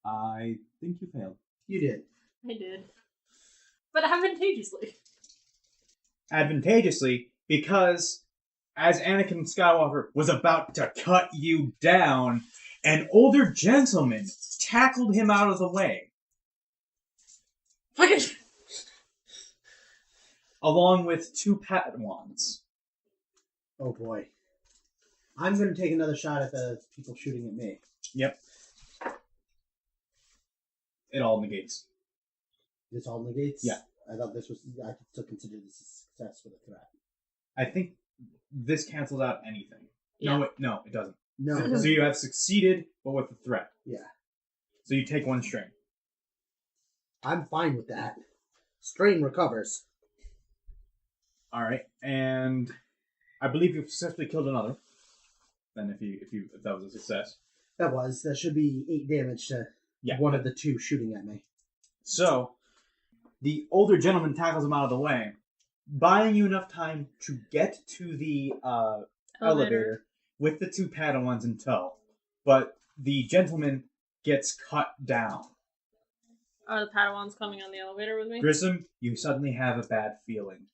A: I think you failed.
C: You did.
B: I did. But advantageously.
A: Advantageously, because as Anakin Skywalker was about to cut you down, an older gentleman tackled him out of the way,
B: Fucking.
A: along with two Padawans.
C: Oh boy. I'm gonna take another shot at the people shooting at me.
A: Yep. It all negates.
C: This all negates?
A: Yeah.
C: I thought this was. I could still consider this a success with a threat.
A: I think this cancels out anything.
B: Yeah.
A: No, it doesn't.
C: No.
A: So you have succeeded, but with the threat.
C: Yeah.
A: So you take one strain.
C: I'm fine with that. Strain recovers.
A: All right, and I believe you've successfully killed another. Then if that was a success.
C: That should be 8 damage to one of the two shooting at me.
A: So the older gentleman tackles him out of the way, buying you enough time to get to the elevator with the two Padawans in tow. But the gentleman gets cut down.
B: Are the Padawans coming on the elevator with me?
A: Grisim, you suddenly have a bad feeling.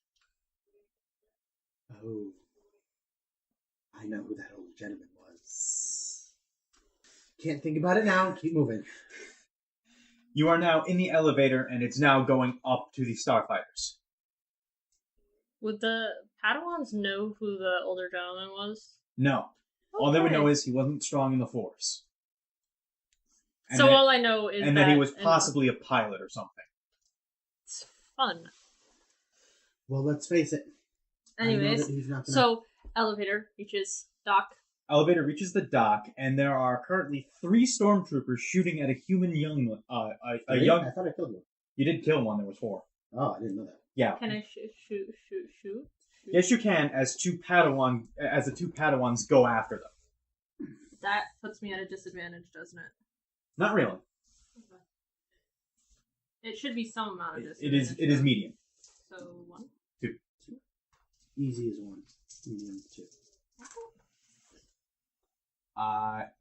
C: Oh. I know who that old gentleman was. Can't think about it now. Keep moving.
A: You are now in the elevator, and it's now going up to the Starfighters.
B: Would the Padawans know who the older gentleman was?
A: No. All they would
B: Okay.
A: know is he wasn't strong in the Force. And
B: So
A: that-
B: all I know is
A: and that he was possibly a pilot or something.
B: It's fun.
C: Well, let's face it. I know
B: Anyways,
C: that he's not gonna...
B: so elevator reaches dock.
A: Elevator reaches the dock, and there are currently 3 stormtroopers shooting at a human young. A
C: Really?
A: young.
C: I thought I killed one.
A: You did kill one. There was 4.
C: Oh, I didn't know that.
A: Yeah.
B: Can I shoot?
A: Yes, you can. As the two Padawans go after them.
B: That puts me at a disadvantage, doesn't it?
A: Not really.
B: Okay. It should be some amount of
A: It
B: disadvantage.
A: is medium.
B: So 1.
C: Easy is 1. Medium 2.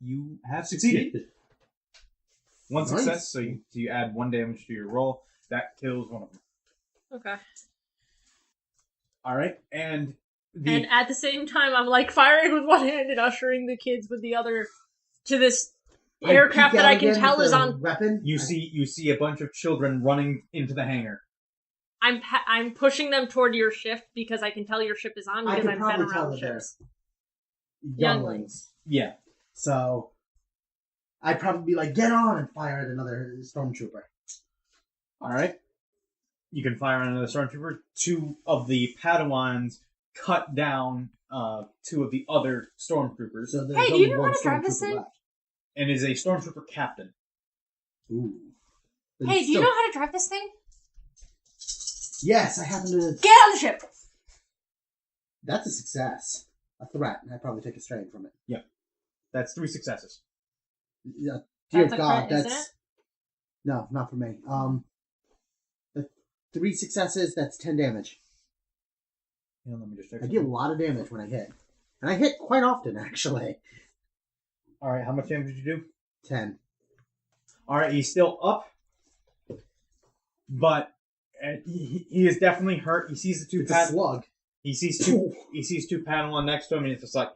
A: You have succeeded. One
C: Nice.
A: success, so you add 1 damage to your roll. That kills one of them.
B: Okay.
A: All right, and
B: And at the same time, I'm like firing with one hand and ushering the kids with the other to this aircraft
C: peek
B: that
C: out
B: I can
C: again
B: tell
C: with
B: is
C: the
B: on.
C: weapon.
A: you see a bunch of children running into the hangar.
B: I'm pushing them toward your ship because I can tell your ship is on
C: I
B: because
C: can
B: I'm
C: probably
B: fed
C: tell
B: around
C: that they're
B: ships.
C: younglings.
A: Yeah.
C: So I'd probably be like, get on and fire at another stormtrooper.
A: All right. You can fire on another stormtrooper. 2 of the Padawans cut down 2 of the other stormtroopers,
C: So there's
B: Hey, do
C: only
B: you know
C: one
B: how to drive this
C: stormtrooper
B: thing?
C: left.
A: and is a stormtrooper captain.
C: Ooh. But
B: Hey,
C: it's
B: do you
C: still-
B: know how to drive this thing?
C: Yes, I happen to.
B: Get on the ship!
C: That's a success. A threat, and I'd probably take a strain from it.
A: That's 3 successes.
C: Yeah, dear
B: That's a
C: God,
B: crit, isn't
C: that's no, not for me. The 3 successes. That's 10 damage.
A: Yeah, let me just check.
C: I deal a lot of damage when I hit, and I hit quite often actually.
A: All right, how much damage did you do?
C: 10.
A: All right, he's still up, but he is definitely hurt. He sees the two
C: It's a slug.
A: He sees two paddle on next to him, and it's just like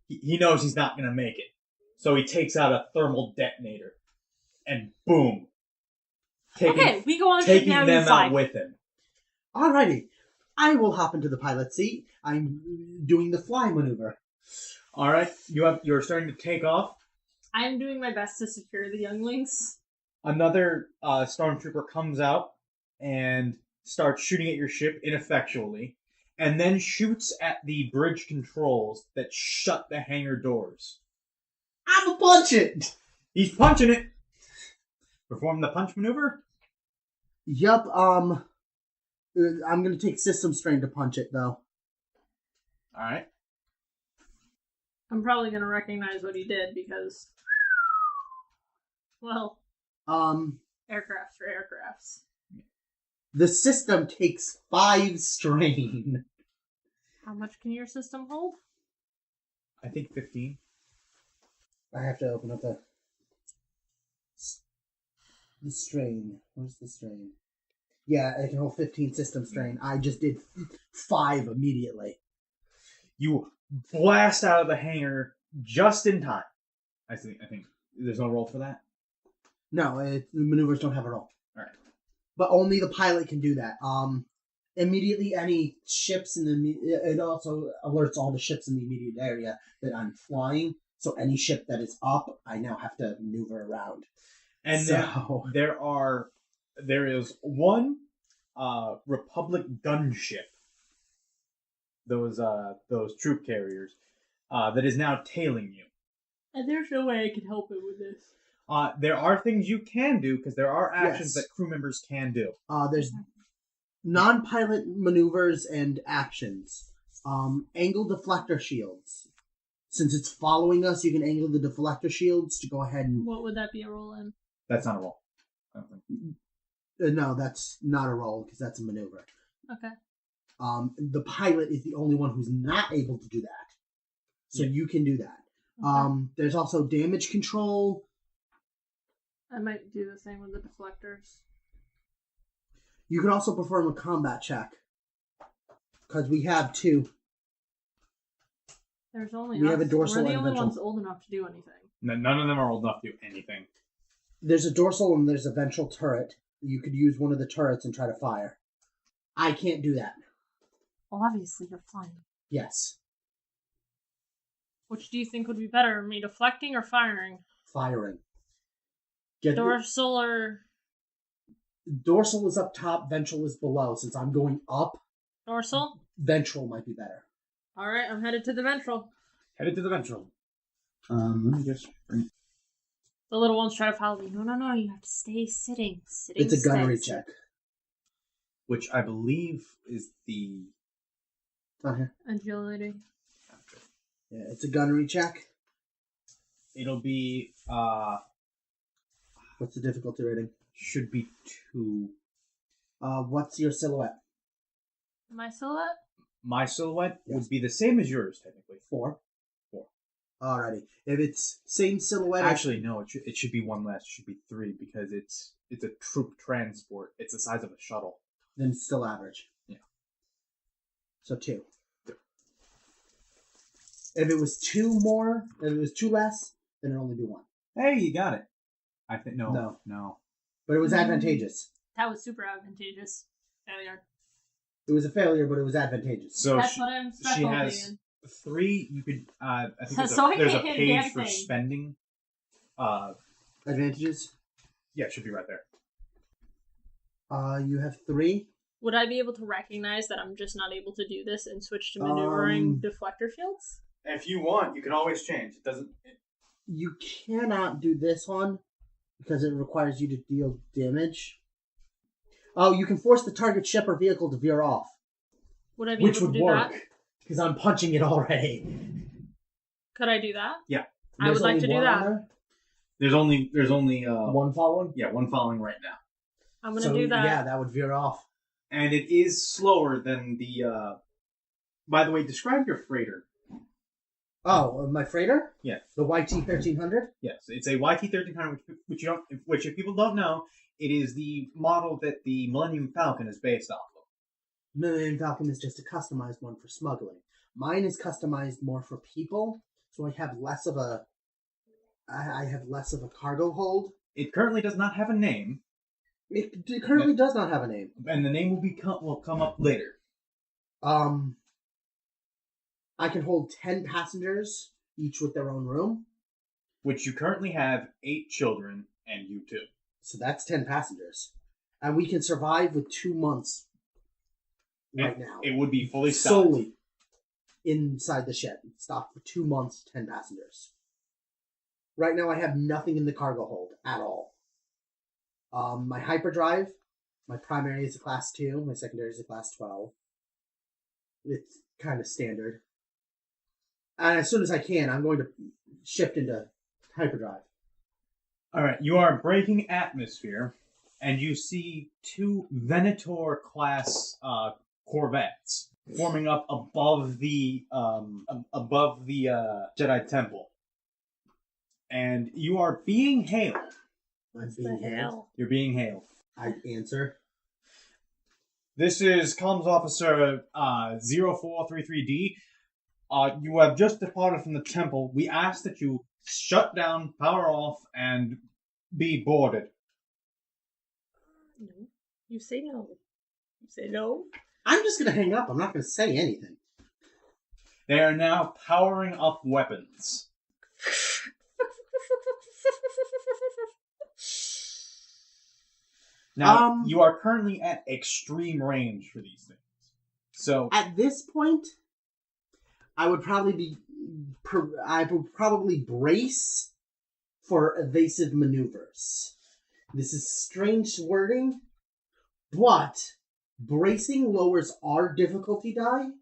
A: he knows he's not gonna make it. So he takes out a thermal detonator, and boom,
B: we go on
A: taking
B: now.
A: them out with him.
C: Alrighty. I will hop into the pilot seat. I'm doing the fly maneuver.
A: All right, you're starting to take off.
B: I am doing my best to secure the younglings.
A: Another stormtrooper comes out and starts shooting at your ship ineffectually, and then shoots at the bridge controls that shut the hangar doors.
C: I'm a punch it!
A: He's punching it. Perform the punch maneuver.
C: Yup, I'm gonna take system strain to punch it, though.
A: All right.
B: I'm probably going to recognize what he did because, well, aircrafts for aircrafts.
C: The system takes 5 strain.
B: How much can your system hold?
A: I think 15.
C: I have to open up the strain. Where's the strain? Yeah, it can hold 15 system strain. I just did 5 immediately.
A: You blast out of the hangar just in time. I think there's no roll for that.
C: No, the maneuvers don't have a roll.
A: All right.
C: But only the pilot can do that. Immediately, any ships it also alerts all the ships in the immediate area that I'm flying. So any ship that is up, I now have to maneuver around.
A: And
C: so
A: there is one Republic gunship. Those troop carriers that is now tailing you.
B: And there's no way I can help it with this.
A: There are things you can do because there are actions
C: Yes.
A: that crew members can do.
C: There's non-pilot maneuvers and actions. Angle deflector shields. Since it's following us, you can angle the deflector shields to go ahead and...
B: What would that be a roll in?
A: That's not a roll. I don't think.
C: no, that's not a roll because that's a maneuver.
B: Okay.
C: The pilot is the only one who's not able to do that. So you can do that.
B: Okay.
C: There's also damage control.
B: I might do the same with the deflectors.
C: You can also perform a combat check. Because we have 2.
B: There's only
C: We
B: us.
C: have a dorsal
B: We're the
C: and a
B: only
C: ventral.
B: ones old enough to do anything.
A: None of them are old enough to do anything.
C: There's a dorsal and there's a ventral turret. You could use one of the turrets and try to fire. I can't do that.
B: Well, obviously you're flying.
C: Yes.
B: Which do you think would be better, me deflecting or firing?
C: Firing.
B: Dorsal or...
C: Dorsal is up top, ventral is below. Since I'm going up,
B: Dorsal?
C: ventral might be better.
B: Alright, I'm headed to the ventral.
A: Headed to the ventral. Let me just bring...
B: The little ones try to follow me. No, you have to stay sitting.
C: It's a gunnery check.
A: Which I believe is the...
C: Not here.
B: Agility.
C: Yeah, it's a gunnery check.
A: It'll be...
C: What's the difficulty rating?
A: Should be 2.
C: What's your silhouette?
B: My silhouette?
A: My silhouette would be the same as yours, technically.
C: 4.
A: 4.
C: Alrighty. If it's same silhouette...
A: Actually, no, it should be 1 less. It should be 3 because it's a troop transport. It's the size of a shuttle.
C: Then it's still average.
A: Yeah.
C: So 2. If it was 2 more, if it was 2 less, then it'd only be 1.
A: Hey, you got it. I think no.
C: But it was advantageous.
B: That was super advantageous. Failure.
C: It was a failure, but it was advantageous.
A: So
B: That's what I'm
A: she
B: special
A: has
B: in.
A: 3. You could. I think there's,
B: So I
A: there's a
B: can't hit
A: page
B: damn
A: for
B: thing.
A: spending.
C: Advantages?
A: Yeah, it should be right there.
C: You have 3.
B: Would I be able to recognize that I'm just not able to do this and switch to maneuvering deflector fields?
A: If you want, you can always change. It doesn't.
C: You cannot do this one because it requires you to deal damage. Oh, you can force the target ship or vehicle to veer off.
B: Would I be
C: Which
B: able
C: would
B: to do
C: work.
B: that?
C: Because I'm punching it already.
B: Could I do that?
A: Yeah.
B: I would like to do that.
A: There's only
C: One following?
A: Yeah, one following right now.
B: I'm gonna do that.
C: Yeah, that would veer off.
A: And it is slower than the by the way, describe your freighter.
C: Oh, my freighter?
A: Yes.
C: The YT-1300?
A: Yes, it's a YT-1300, which if people don't know, It is the model that the Millennium Falcon is based off of.
C: Millennium Falcon is just a customized one for smuggling. Mine is customized more for people, so I have less of a cargo hold.
A: It currently does not have a name,
C: It currently does not have a name.
A: and the name will come up later.
C: I can hold 10 passengers, each with their own room.
A: Which you currently have 8 children, and you too.
C: So that's 10 passengers. And we can survive with 2 months right now.
A: It would be fully stocked.
C: Solely inside the shed. Stocked for 2 months, 10 passengers. Right now I have nothing in the cargo hold at all. My hyperdrive, my primary is a class 2, my secondary is a class 12. It's kind of standard. And as soon as I can, I'm going to shift into hyperdrive.
A: Alright, you are breaking atmosphere, and you see 2 Venator-class corvettes forming up above the Jedi Temple. And you are being hailed.
C: I'm being hailed.
A: You're being hailed.
C: I answer.
A: This is Comms Officer 0433D. You have just departed from the temple. We ask that you shut down, power off, and be boarded.
B: No. You say no. You say no.
C: I'm just going to hang up. I'm not going to say anything.
A: They are now powering up weapons. Now, you are currently at extreme range for these things. So
C: at this point, I would probably brace for evasive maneuvers. This is strange wording, but bracing lowers our difficulty die.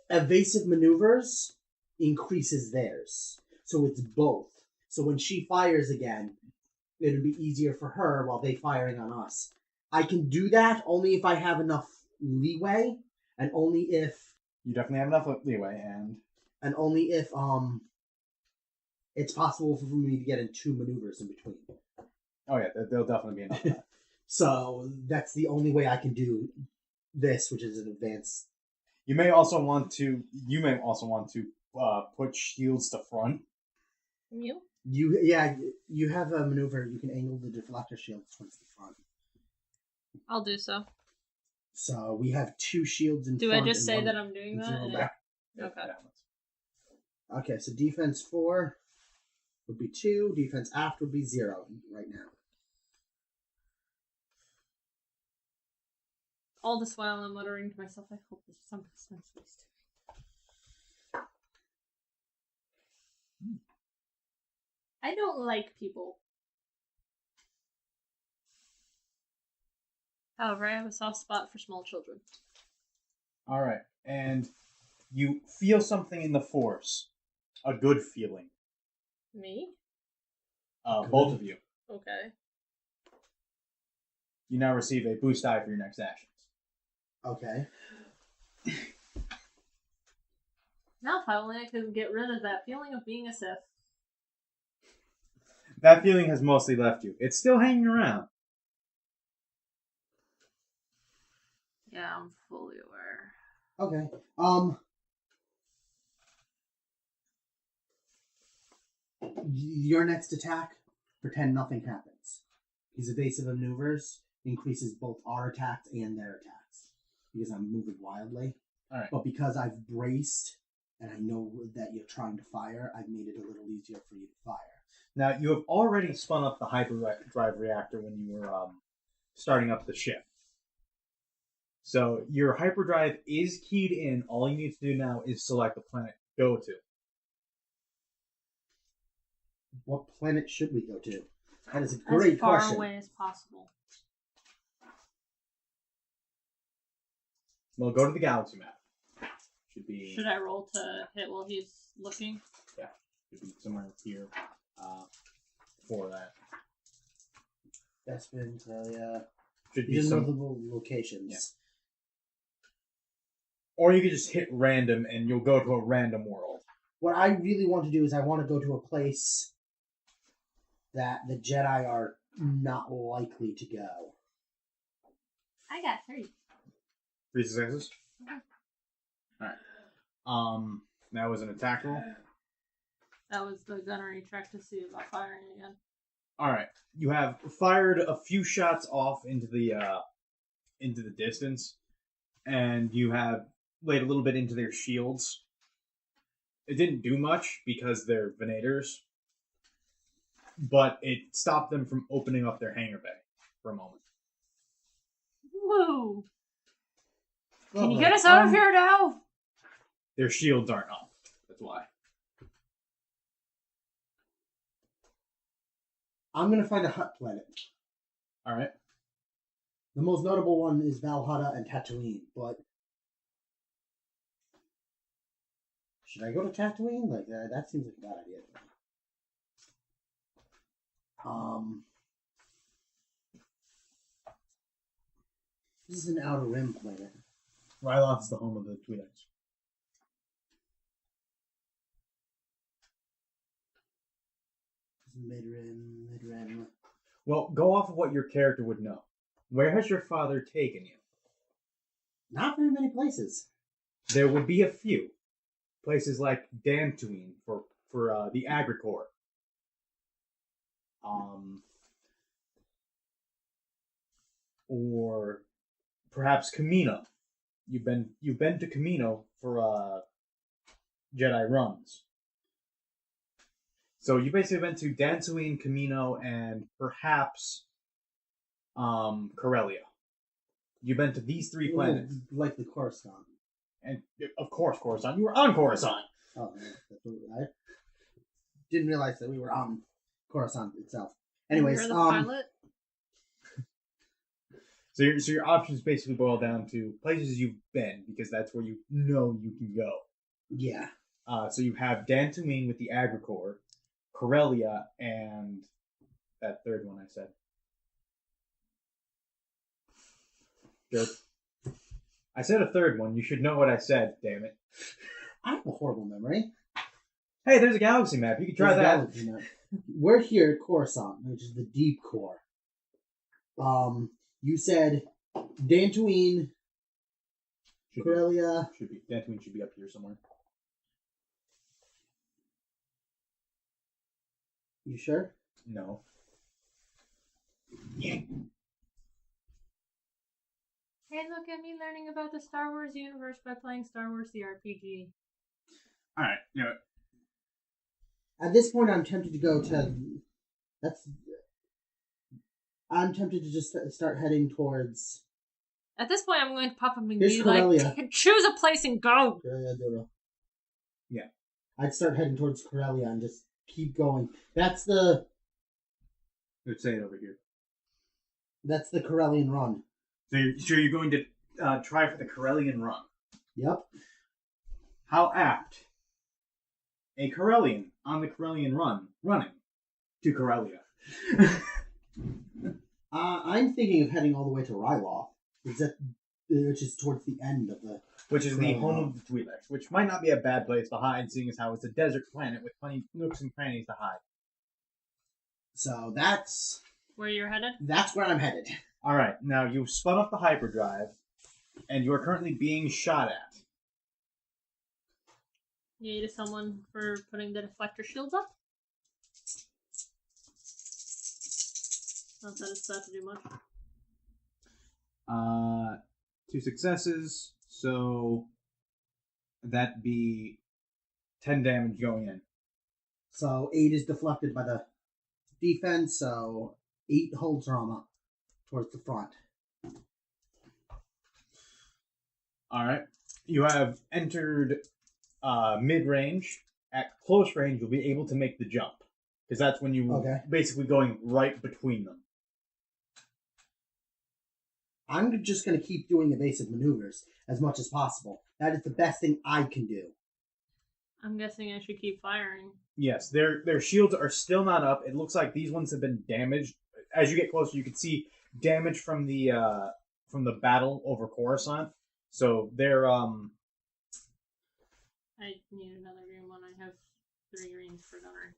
C: Evasive maneuvers increases theirs. So it's both. So when she fires again, it'll be easier for her while they firing on us. I can do that only if I have enough leeway, and only if
A: you definitely have enough leeway,
C: and only if it's possible for me to get in 2 maneuvers in between.
A: Oh yeah, there'll definitely be enough of that.
C: So that's the only way I can do this, which is an advanced.
A: You may also want to put shields to front.
B: You?
C: You have a maneuver. You can angle the deflector shields towards the front.
B: I'll do so.
C: So we have 2 shields in
B: front.
C: front.
B: Do I just say that I'm doing that?
A: Yeah.
B: Okay.
C: Okay, so defense 4 would be 2. Defense aft would be 0 right now.
B: All this while I'm muttering to myself, I hope this somehow sounds nice to me. I don't like people. However, I have a soft spot for small children.
A: Alright, and you feel something in the Force. A good feeling.
B: Me?
A: Both of you.
B: Okay.
A: You now receive a boost die for your next actions.
C: Okay.
B: Now if only I could get rid of that feeling of being a Sith.
A: That feeling has mostly left you. It's still hanging around.
B: Yeah, I'm fully aware.
C: Okay. Your next attack, pretend nothing happens. His evasive maneuvers increases both our attacks and their attacks. Because I'm moving wildly.
A: Alright.
C: But because I've braced and I know that you're trying to fire, I've made it a little easier for you to fire.
A: Now, you have already spun up the hyperdrive reactor when you were starting up the ship. So, your hyperdrive is keyed in. All you need to do now is select the planet to go to.
C: What planet should we go to? That is a great question.
B: As far away as possible.
A: Well, go to the galaxy map.
B: Should I roll to hit while he's looking?
A: Yeah, should be somewhere here for that.
C: Bespin, Talia.
A: Should be
C: These are
A: some
C: notable locations.
A: Yeah. Or you could just hit random and you'll go to a random world.
C: What I really want to do is I want to go to a place that the Jedi are not likely to go.
B: I got 3.
A: 3 successes? Alright. That was an attack roll.
B: That was the gunnery check to see about firing again.
A: Alright. You have fired a few shots off into the distance, and you have laid a little bit into their shields. It didn't do much because they're Venators, but it stopped them from opening up their hangar bay for a moment.
B: Woo! Can
C: Lovely.
B: you get us out of here now?
A: Their shields aren't up. That's why.
C: I'm going to find a hut planet.
A: Alright.
C: The most notable one is Valhalla and Tatooine, but... Should I go to Tatooine? Like, that seems like a bad idea. This is an Outer Rim planet.
A: Ryloth is the home of the Twi'leks.
C: Mid-rim.
A: Well, go off of what your character would know. Where has your father taken you?
C: Not very many places.
A: There would be a few. Places like Dantooine for the Agricorps. Or perhaps Camino. You've been to Camino for Jedi runs. So you basically went to Dantooine, Camino, and perhaps Corellia. You've been to these 3 planets.
C: Like the Coruscant.
A: And, of course, Coruscant. You were on Coruscant!
C: Oh, I didn't realize that we were on Coruscant itself. Anyways,
B: You're the pilot?
A: So your options basically boil down to places you've been, because that's where you know you can go.
C: Yeah.
A: So you have Dantooine with the Agricorps, Corellia, and that third one I said. Jerk. I said a third one. You should know what I said, damn it.
C: I have a horrible memory.
A: Hey, there's a galaxy map. You can try that.
C: We're here at Coruscant, which is the deep core. You said Dantooine, Corellia.
A: Dantooine should be up here somewhere.
C: You sure?
A: No.
B: Hey, look at me learning about the Star Wars universe by playing Star Wars the RPG.
A: Alright, yeah.
C: At this point, I'm tempted to go to... I'm tempted to just start heading towards...
B: At this point, I'm going to pop up and
C: Here's
B: be
C: Corellia.
B: like, choose a place and go!
A: Yeah.
C: I'd start heading towards Corellia and just keep going. That's the...
A: Let's say it over here.
C: That's the Corellian run.
A: So you're going to try for the Corellian run.
C: Yep.
A: How apt. A Corellian on the Corellian run, running to Corellia.
C: I'm thinking of heading all the way to Ryloth, which is towards the end of the...
A: Which is the home of the Twi'leks, which might not be a bad place to hide, seeing as how it's a desert planet with plenty nooks and crannies to hide.
C: So that's...
B: Where you're headed?
C: That's where I'm headed.
A: Alright, now you've spun up the hyperdrive, and you are currently being shot at.
B: You need someone for putting the deflector shields up? Not that it's about to do much.
A: 2 successes, so that'd be 10 damage going in.
C: So 8 is deflected by the defense, so 8 hull trauma towards the front.
A: Alright. You have entered mid-range. At close range, you'll be able to make the jump. Because that's when you're basically going right between them.
C: I'm just going to keep doing evasive maneuvers as much as possible. That is the best thing I can do.
B: I'm guessing I should keep firing.
A: Yes, their shields are still not up. It looks like these ones have been damaged. As you get closer, you can see damage from the battle over Coruscant. So they're
B: I need another green one. I have 3 greens for gunnery.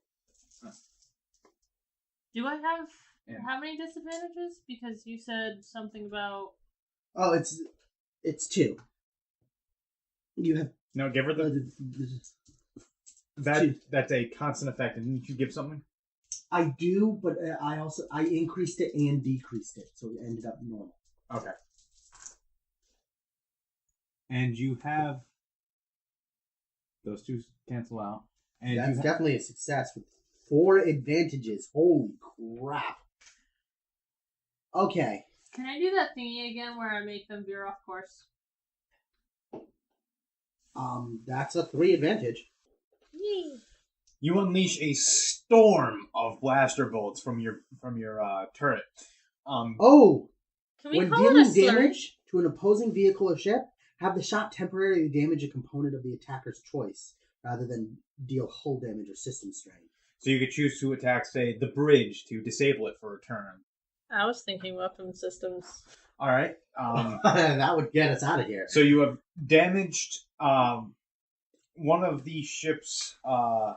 A: Huh.
B: Do I have
A: And
B: How many disadvantages? Because you said something about...
C: Oh, it's 2. You have
A: no, give her the
C: two.
A: that's a constant effect. And didn't you give something?
C: I do, but I increased it and decreased it, so it ended up normal.
A: Okay. And you have those two cancel out. And
C: That's definitely a success with 4 advantages. Holy crap! Okay.
B: Can I do that thingy again where I make them veer off course?
C: That's a 3 advantage.
B: Yay!
A: You unleash a storm of blaster bolts from your turret.
C: Oh!
B: Can we
C: When
B: call it a
C: dealing
B: slurry?
C: damage to an opposing vehicle or ship, have the shot temporarily damage a component of the attacker's choice, rather than deal hull damage or system strain.
A: So you could choose to attack, say, the bridge to disable it for a turn.
B: I was thinking weapon systems.
A: All right.
C: That would get us out of here.
A: So you have damaged one of the ships, the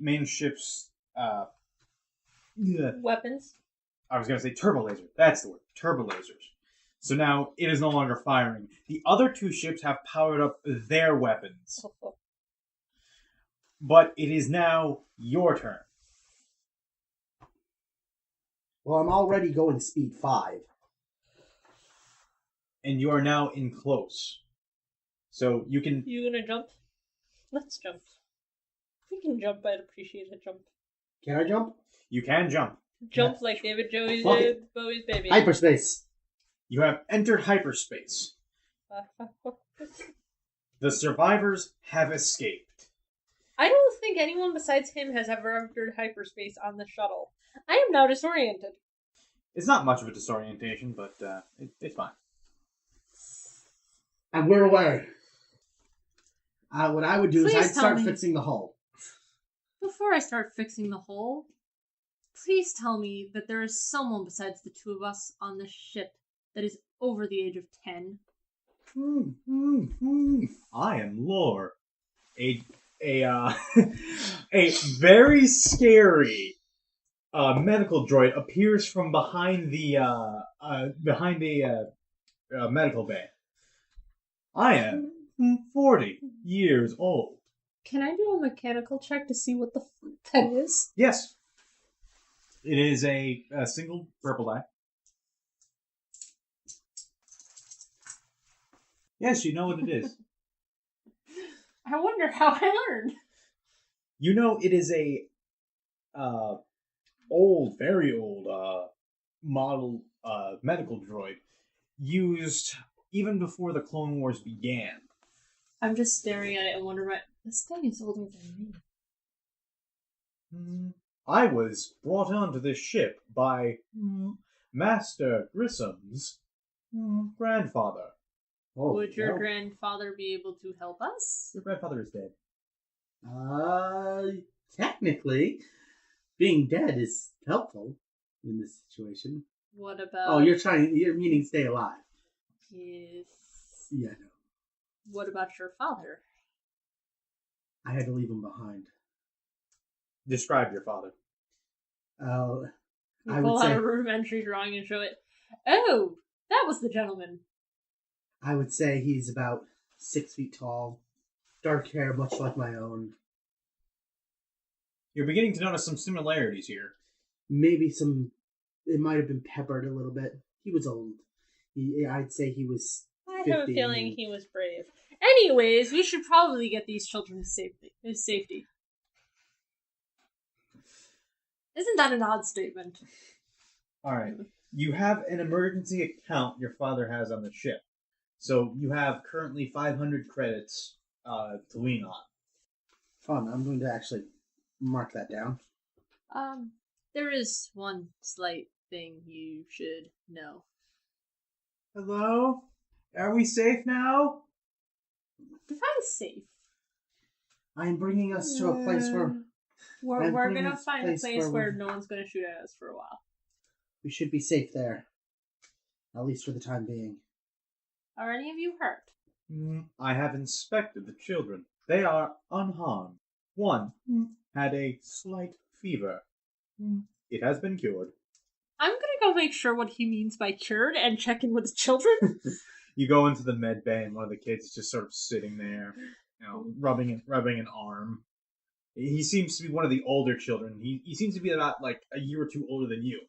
A: main ship's.
B: Weapons?
A: I was going to say turbo laser. That's the word. Turbo lasers. So now it is no longer firing. The other 2 ships have powered up their weapons. But it is now your turn.
C: Well, I'm already going speed 5.
A: And you are now in close. So you can...
B: You gonna jump? Let's jump. If we can jump, I'd appreciate a jump.
C: Can I jump?
A: You can jump.
B: Jump like David Bowie's baby.
C: Hyperspace.
A: You have entered hyperspace. The survivors have escaped.
B: I don't think anyone besides him has ever entered hyperspace on the shuttle. I am now disoriented.
A: It's not much of a disorientation, but it's fine.
C: And we're away. What I would do is
B: Please
C: I'd start
B: tell me.
C: fixing the hull.
B: Before I start fixing the hole, please tell me that there is someone besides the 2 of us on this ship that is over the age of 10.
A: I am Lore, a very scary medical droid appears from behind the medical bay. I am 40 years old.
E: Can I do a mechanical check to see what the fuck that is?
A: Yes, it is a single purple die. Yes, you know what it is.
B: I wonder how I learned.
A: You know it is a old, very old model medical droid used even before the Clone Wars began.
E: I'm just staring at it and wondering, this thing is older than me.
A: I was brought onto this ship by Master Grissim's grandfather.
C: Oh,
B: Would your
C: no.
B: grandfather be able to help us?
A: Your grandfather is dead.
C: Technically, being dead is helpful in this situation.
B: What about...
C: Oh, you're meaning stay alive.
B: Yes.
C: Yeah, no.
B: What about your father?
C: I had to leave him behind.
A: Describe your father.
B: You
C: I
B: pull
C: would
B: out
C: say
B: a rudimentary drawing and show it. Oh, that was the gentleman.
C: I would say he's about 6 feet tall, dark hair, much like my own.
A: You're beginning to notice some similarities here.
C: Maybe it might have been peppered a little bit. He was old. I'd say he was
B: I have a
C: 50.
B: feeling he was brave. Anyways, we should probably get these children to safety. Isn't that an odd statement?
A: All right. You have an emergency account your father has on the ship. So you have currently 500 credits to lean on.
C: Fun. I'm going to actually mark that down.
B: There is one slight thing you should know.
A: Hello? Are we safe now?
B: Define safe.
C: I am bringing us to a place where
B: We're
C: I'm
B: gonna
C: putting
B: find a
C: place
B: place
C: where
B: where
C: we-
B: no one's gonna shoot at us for a while.
C: we should be safe there. At least for the time being.
B: Are any of you hurt?
A: I have inspected the children. They are unharmed. One had a slight fever. It has been cured.
B: I'm gonna go make sure what he means by cured and check in with his children.
A: You go into the med bay, and one of the kids is just sort of sitting there, rubbing an arm. He seems to be one of the older children. He seems to be about like a year or two older than you.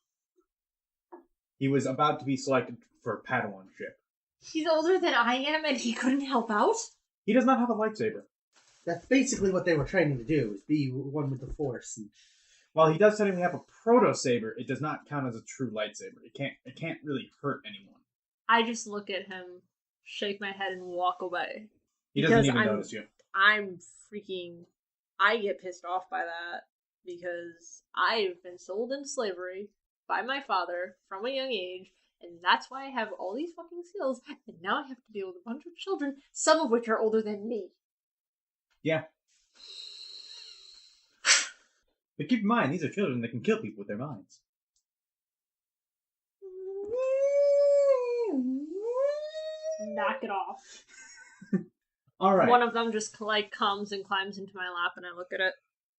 A: He was about to be selected for Padawanship.
B: He's older than I am, and he couldn't help out?
A: He does not have a lightsaber.
C: That's basically what they were training to do, is be one with the Force. And
A: While he does technically have a proto saber, it does not count as a true lightsaber. It can't really hurt anyone.
B: I just look at him, shake my head, and walk away.
A: He doesn't
B: Because
A: even notice you.
B: I get pissed off by that because I've been sold into slavery by my father from a young age, and that's why I have all these fucking skills, and now I have to deal with a bunch of children, some of which are older than me.
A: Yeah. But keep in mind, these are children that can kill people with their minds.
B: Knock it off.
A: All right.
B: One of them just comes and climbs into my lap, and I look at it.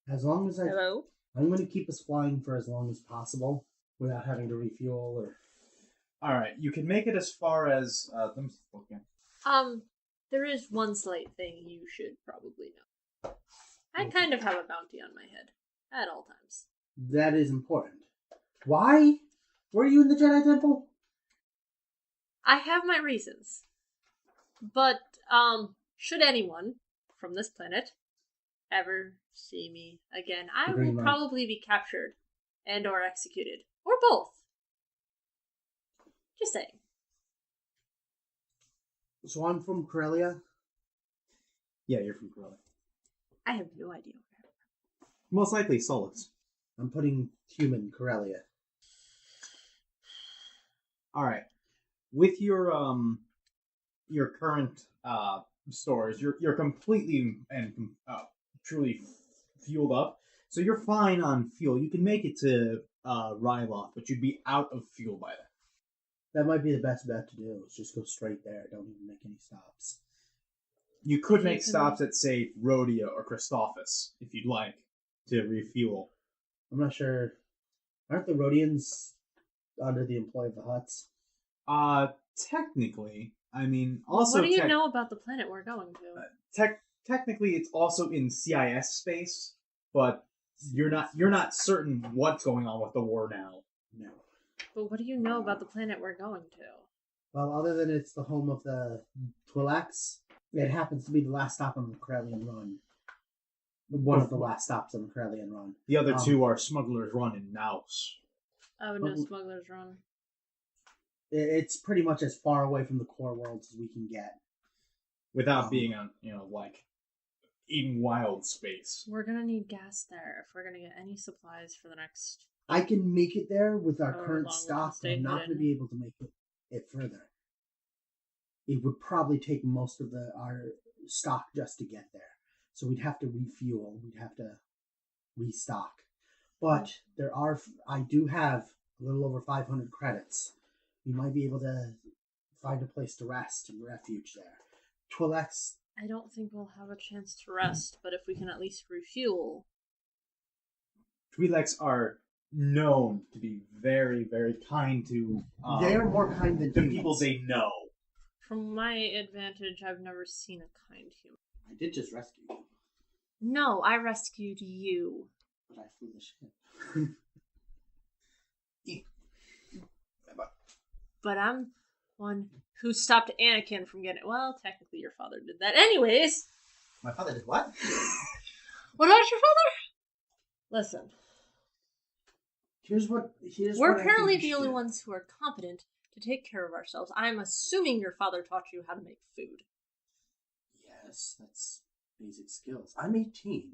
C: as long as
B: Hello?
C: I'm going to keep us flying for as long as possible without having to refuel or...
A: All right. You can make it as far as... let me look again.
B: There is one slight thing you should probably know. I kind of have a bounty on my head at all times.
C: That is important. Why were you in the Jedi Temple?
B: I have my reasons. But, should anyone from this planet ever see me again, I will
C: Green light.
B: probably be captured and or executed. Or both. Just saying.
C: So I'm from Corellia.
A: Yeah, you're from Corellia.
B: I have no idea where.
A: Most likely Solus.
C: I'm putting human Corellia.
A: All right. With your current stores, you're completely and truly fueled up, so you're fine on fuel. You can make it to Ryloth, but you'd be out of fuel by then.
C: That might be the best bet to do, is just go straight there. Don't even make any stops.
A: You could make stops at, say, Rhodia or Christophus, if you'd like, to refuel.
C: I'm not sure. Aren't the Rhodians under the employ of the Hutts?
A: Technically, I mean, also...
B: What do you know about the planet we're going to?
A: Technically, it's also in CIS space, but you're not certain what's going on with the war now.
C: No.
B: But what do you know about the planet we're going to?
C: Well, other than it's the home of the Twi'leks, it happens to be the last stop on the Corellian Run. One of the last stops on the Corellian Run.
A: The other two are Smuggler's Run in Naus.
B: Oh, no, Smuggler's Run.
C: It's pretty much as far away from the core worlds as we can get.
A: Without being on, like, in wild space.
B: We're gonna need gas there if we're gonna get any supplies for the next...
C: I can make it there with our
B: However
C: current
B: long we can
C: stock, but
B: stay
C: I'm not going to
B: hidden.
C: be able to make it further. It would probably take most of our stock just to get there. So we'd have to refuel. We'd have to restock. But I do have a little over 500 credits. We might be able to find a place to rest and refuge there. Twi'leks.
B: I don't think we'll have a chance to rest, but if we can at least refuel...
A: Twi'leks are known to be very, very kind to...
C: They are more kind than
A: the
C: humans.
A: people they know.
B: From my advantage, I've never seen a kind human.
C: I did just rescue you,
B: No, I rescued you.
C: but I flew the ship.
B: But I'm one who stopped Anakin from getting... Well, technically your father did that. Anyways,
C: My father did what?
B: what about your father? Listen, we're
C: We're
B: apparently the only ones who are competent to take care of ourselves. I'm assuming your father taught you how to make food.
C: Yes, that's basic skills. I'm 18.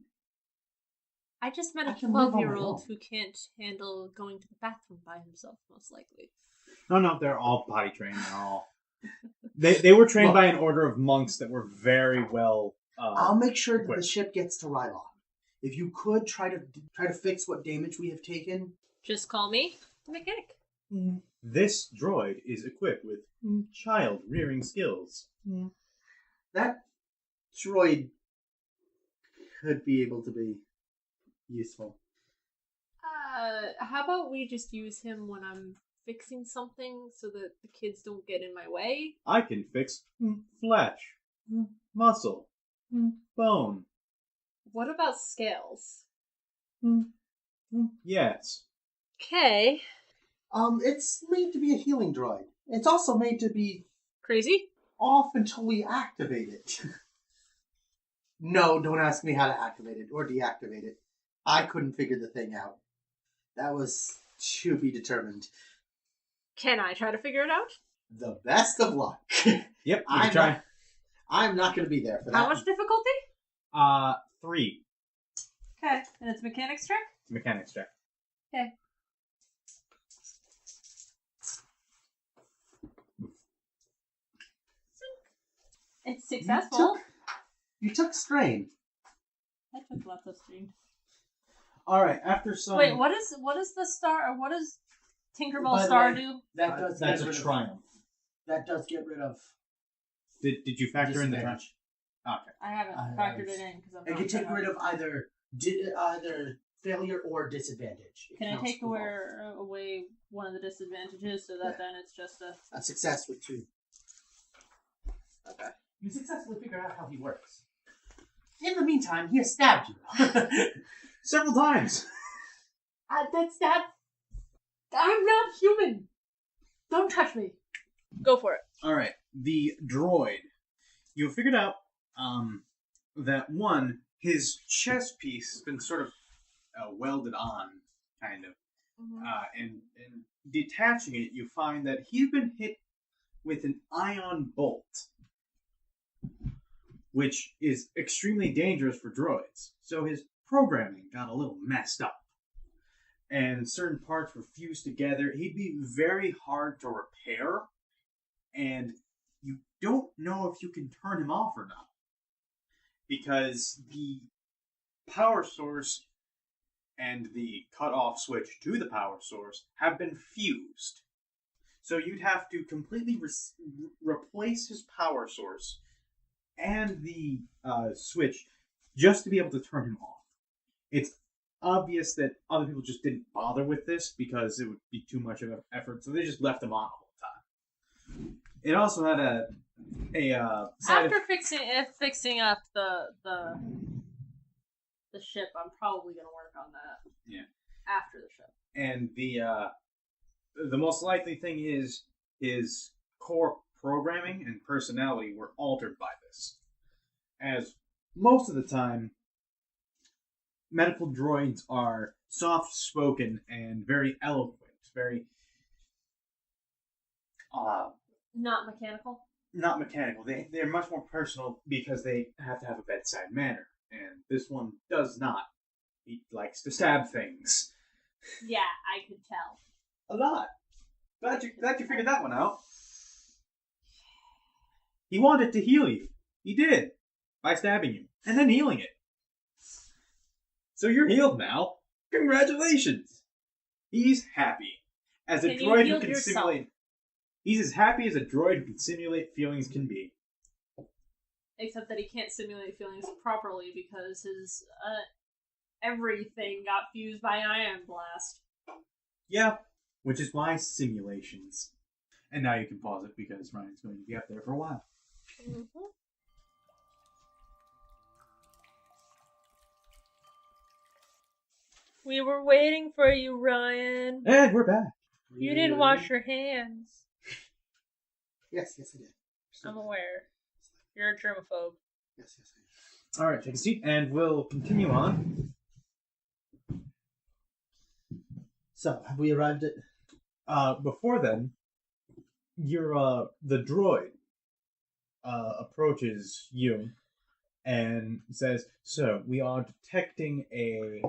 B: I just met
C: I
B: a
C: can live on my
B: 12-year-old
C: own.
B: who can't handle going to the bathroom by himself, most likely.
A: No, they're all potty trained. They're all... They were trained
C: Look.
A: by an order of monks that were very well...
C: I'll make sure that the
A: equipped.
C: ship gets to Ryloth. If you could try to fix what damage we have taken.
B: Just call me the mechanic.
A: This droid is equipped with child-rearing skills.
C: That droid could be able to be useful.
B: How about we just use him when I'm fixing something so that the kids don't get in my way?
A: I can fix flesh, muscle, bone.
B: What about scales?
A: Yes.
B: Okay.
C: It's made to be a healing droid. It's also made to be
B: Crazy?
C: off until we activate it. No, don't ask me how to activate it or deactivate it. I couldn't figure the thing out. That was to be determined.
B: Can I try to figure it out?
C: The best of luck.
A: Yep, you can try.
C: I'm not going to be there for that.
B: How much difficulty?
A: 3.
B: Okay. And it's mechanics check?
A: It's a mechanics check.
B: Okay. It's successful.
C: You took strain.
B: I took lots of strain.
A: Alright, after some...
B: Wait, what is the star, or what does Tinkerbell
C: By the
B: Star
C: way,
B: do?
A: That's a triumph.
C: That does get rid of
A: Did you factor in the triumph?
C: disadvantage.
A: Okay.
B: I haven't factored it in because I'm
C: It
B: not
C: can take
B: sure.
C: rid of either failure or disadvantage. It
B: Can I
C: counts
B: take
C: for both.
B: away one of the disadvantages so that then it's just
C: A success with 2.
B: okay.
C: You successfully figured out how he works. In the meantime, he has stabbed you.
A: Several times.
B: That's that. I'm not human. Don't touch me. Go for it.
A: Alright, the droid. You figured out that one, his chest piece has been sort of welded on, kind of. And detaching it, you find that he's been hit with an ion bolt, which is extremely dangerous for droids. So his programming got a little messed up, and certain parts were fused together. He'd be very hard to repair, and you don't know if you can turn him off or not, because the power source and the cutoff switch to the power source have been fused. So you'd have to completely replace his power source and the switch just to be able to turn him off. It's obvious that other people just didn't bother with this because it would be too much of an effort, so they just left him on the whole time. It also had a side
B: After fixing up the ship, I'm probably gonna work on that.
A: Yeah.
B: After the ship.
A: And the most likely thing is his core programming and personality were altered by this, as most of the time medical droids are soft-spoken and very eloquent, very
B: Not mechanical.
A: not mechanical. They're much more personal because they have to have a bedside manner, and this one does not. He likes to stab things
B: Yeah, I could tell.
A: a lot. Glad you figured that one out. He wanted to heal you. He did by stabbing you and then healing it. So you're healed now. Congratulations. He's happy as a
B: Can you
A: droid who
B: heal
A: can
B: yourself?
A: simulate. He's as happy as a droid who can simulate feelings can be.
B: Except that he can't simulate feelings properly because his everything got fused by ion blast.
A: Yeah, which is why simulations. And now you can pause it because Ryan's going to be up there for a while.
B: Mm-hmm. We were waiting for you, Ryan.
A: And we're back.
B: You didn't wash your hands.
C: Yes, I did.
B: I'm aware. You're a germaphobe.
C: Yes, I
A: All right, take a seat, and we'll continue on.
C: So, have we arrived at...
A: Before then, the droid approaches you and says, "So, we are detecting a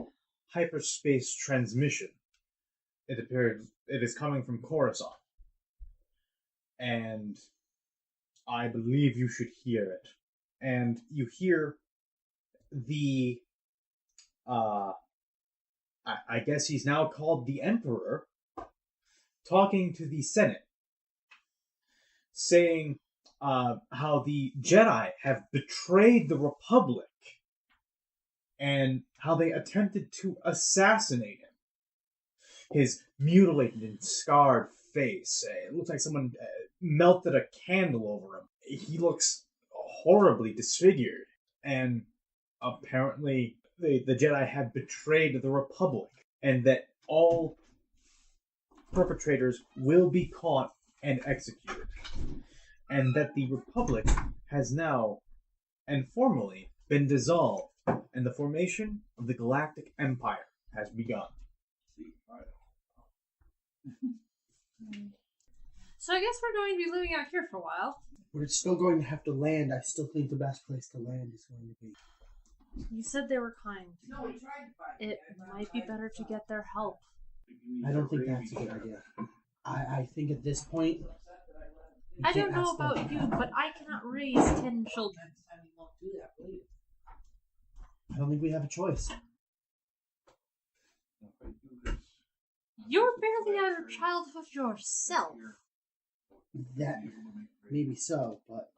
A: hyperspace transmission. It appears it is coming from Coruscant. And I believe you should hear it." And you hear the I guess he's now called the Emperor, talking to the Senate, saying how the Jedi have betrayed the Republic and how they attempted to assassinate him. his mutilated and scarred face. It looks like someone melted a candle over him. He looks horribly disfigured, and apparently the Jedi have betrayed the Republic, and that all perpetrators will be caught and executed, and that the Republic has now and formally been dissolved, and the formation of the Galactic Empire has begun.
B: So I guess we're going to be living out here for a while.
C: We're still going to have to land. I still think the best place to land is going to be.
B: You said they were kind.
D: No, we tried to find
B: It might be better to get their help.
C: I don't think that's a good idea. I think at this point.
B: I don't know about you, but I cannot raise 10 children.
D: Next time you won't do that, will you?
C: I don't think we have a choice.
B: You're barely out of childhood yourself.
C: That maybe so, but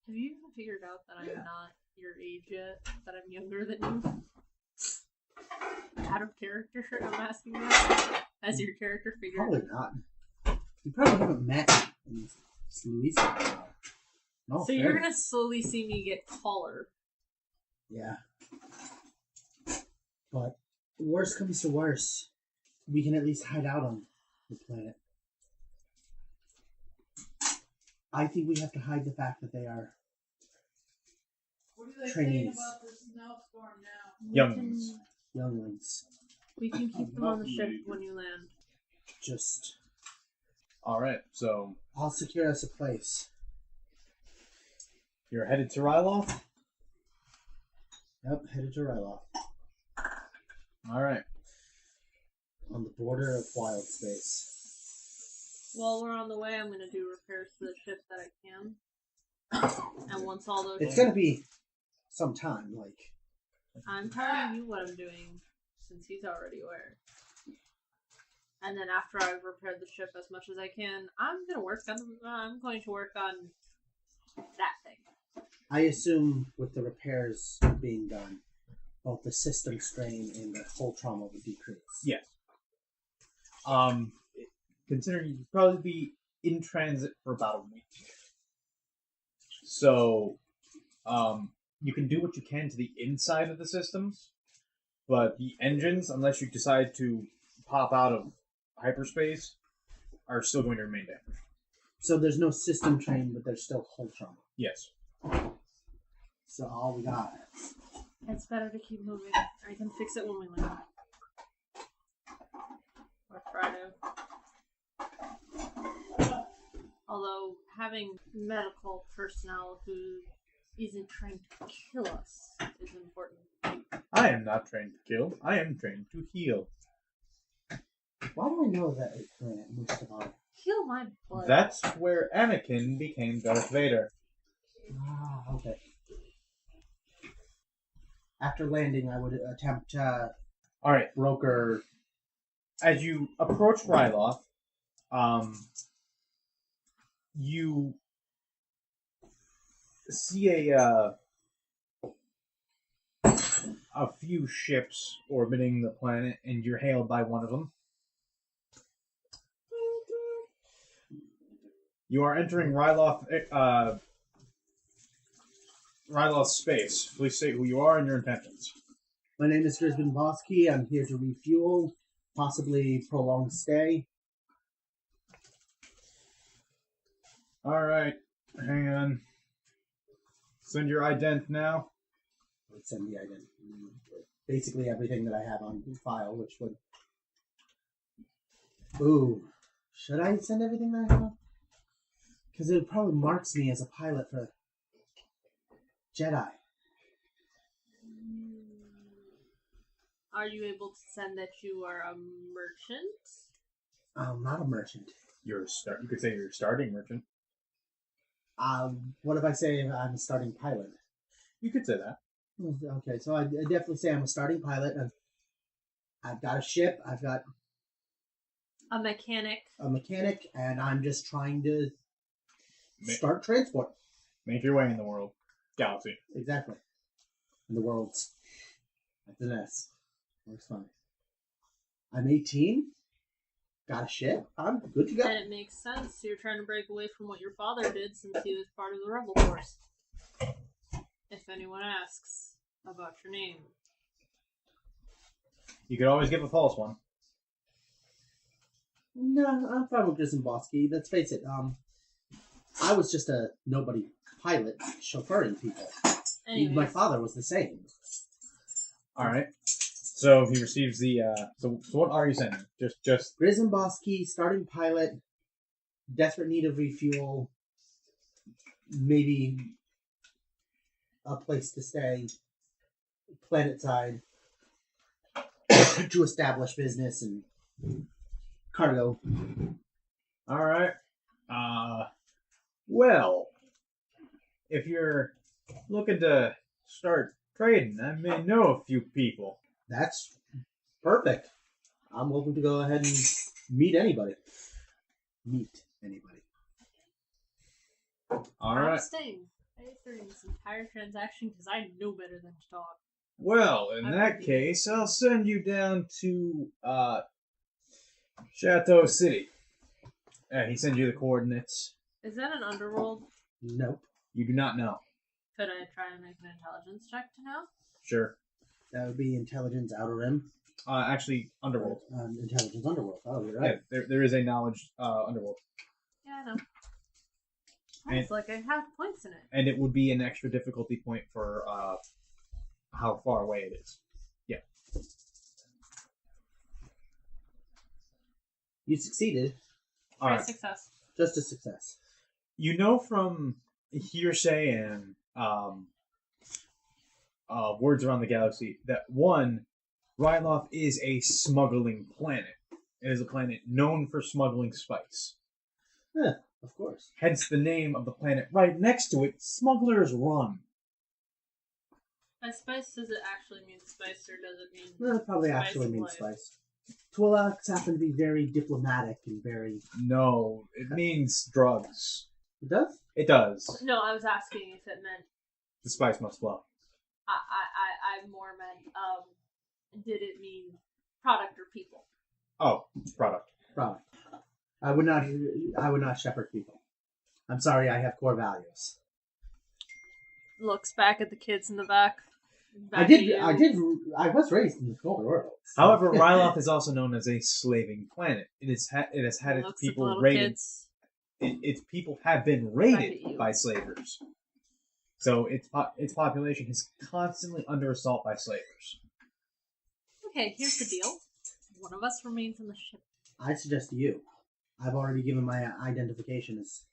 B: Have you even figured out that I'm not your age yet? That I'm younger than you? Out of character, I'm asking that. Has your character figured
C: probably not. You probably haven't met Louisa. No,
B: So you're gonna slowly see me get taller.
C: Yeah. But worst comes to worst, we can at least hide out on the planet. I think we have to hide the fact that they are
D: What are they
C: Trainees.
D: saying about this snowstorm now?
A: Younglings.
C: younglings.
B: We can keep them on the ship when you land.
C: Just,
A: Alright, so
C: I'll secure us a place.
A: you're headed to Ryloth?
C: Yep, headed to Ryloth.
A: Alright.
C: On the border of wild space.
B: While we're on the way, I'm gonna do repairs to the ship that I can. And once all those...
C: It's gonna be some time, like,
B: I'm telling you what I'm doing, since he's already aware. And then after I've repaired the ship as much as I can, I'm going to work on that thing.
C: I assume with the repairs being done, both the system strain and the hull trauma would decrease.
A: Yes. Considering you'd probably be in transit for about a week. So, you can do what you can to the inside of the systems, but the engines, unless you decide to pop out of hyperspace, are still going to remain damaged.
C: So there's no system train, but there's still hull trauma.
A: Yes.
C: So all we got.
B: It's better to keep moving. I can fix it when we land. Or try to. Although, having medical personnel who isn't trained to kill us is important.
A: I am not trained to kill. I am trained to heal.
C: Why do I know that it's Mustafa?
B: Heal my blood.
A: That's where Anakin became Darth Vader.
C: Ah, okay. After landing, I would attempt
A: Alright, broker. As you approach Ryloth, you see a few ships orbiting the planet, and you're hailed by one of them. You are entering Ryloth space. Please state who you are and your intentions.
C: My name is Grisim Botskey. I'm here to refuel, possibly prolong stay.
A: Alright, hang on. Send your ident now.
C: Let's send the item. Basically everything that I have on file, which would... Ooh. Should I send everything that I have? Because it probably marks me as a pilot for Jedi.
B: Are you able to send that you are a merchant?
C: I'm not a merchant.
A: You could say you're a starting merchant.
C: What if I say I'm a starting pilot?
A: You could say that.
C: Okay, so I definitely say I'm a starting pilot. I've got a ship, I've got
B: A mechanic.
C: a mechanic, and I'm just trying to start transport.
A: Make your way in the world. Galaxy.
C: Exactly. In the world's. That's an S. Works fine. I'm 18. got a ship. I'm good to go.
B: And it makes sense. You're trying to break away from what your father did since he was part of the rebel force. If anyone asks about your name.
A: You could always give a false one.
C: No, I'm fine with Grisim Botskey. Let's face it. I was just a nobody pilot chauffeuring people.
B: Anyways.
C: My father was the same.
A: All right. So he receives the. So what are you sending? Just.
C: Grisim Botskey, starting pilot, desperate need of refuel, maybe a place to stay, planet side, to establish business and cargo.
A: All right. Well, if you're looking to start trading, I may know a few people.
C: That's perfect. I'm willing to go ahead and meet anybody.
A: All
B: I'm
A: right.
B: staying. Pay through this entire transaction because I know better than to talk.
A: Well, in that case, I'll send you down to Chateau City. He sends you the coordinates.
B: Is that an underworld?
C: Nope.
A: You do not know.
B: Could I try and make an intelligence check to know?
A: Sure.
C: That would be intelligence outer rim.
A: Actually, underworld.
C: Intelligence underworld. Oh, you're right.
A: Yeah, there is a knowledge underworld.
B: Yeah, I know. It's like I have points in it.
A: And it would be an extra difficulty point for how far away it is. Yeah.
C: You succeeded.
A: All
B: Try
A: right.
B: success.
C: Just a success.
A: You know from hearsay and words around the galaxy that one, Ryloth is a smuggling planet. It is a planet known for smuggling spice.
C: Yeah, of course.
A: Hence the name of the planet right next to it, Smuggler's Run.
B: By spice, does it actually mean spice or does it mean...
C: Well, it probably
B: Spice
C: actually
B: of
C: means
B: life.
C: spice. Twi'leks happen to be very diplomatic and very...
A: No, it means drugs.
C: It does?
A: It does.
B: No, I was asking if it meant...
A: The spice must flow.
B: I more meant, did it mean product or people?
A: Oh, product.
C: Product. I would not shepherd people. I'm sorry, I have core values.
B: Looks back at the kids in the back.
C: I was raised in the core world.
A: However, Ryloth is also known as a slaving planet. It has had its
B: Looks at the
A: people
B: little
A: raided.
B: kids.
A: Its people have been
B: Back
A: raided
B: at you.
A: by slavers. So its population is constantly under assault by slavers.
B: Okay, here's the deal. One of us remains on the ship.
C: I suggest you. I've already given my identification as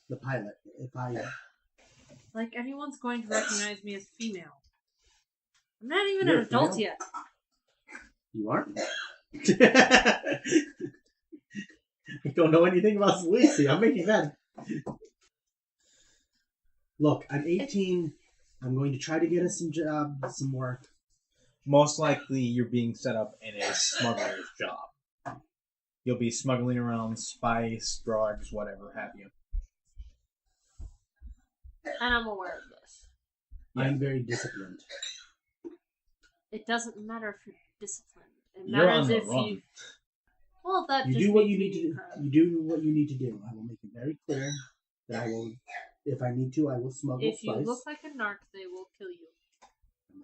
C: the pilot. If I...
B: Like anyone's going to recognize me as female. I'm not even
C: You're
B: an adult
C: female?
B: yet.
C: You aren't? I don't know anything about Lucy. I'm making that. Look, I'm 18. I'm going to try to get us some job, some work.
A: Most likely, you're being set up in a smuggler's job. You'll be smuggling around spice, drugs, whatever have you.
B: And I'm aware of this.
A: Yeah.
C: I'm very disciplined.
B: It doesn't matter if you're disciplined. It
A: You're
B: matters
A: on the
B: if
A: run.
B: you... Well, that
C: You
B: just
C: do what
B: makes
C: you
B: me
C: need to do.
B: proud.
C: You do what you need to do. I will make it very clear that I will, if I need to, I will smuggle
B: If you
C: spice.
B: look like a narc, they will kill you.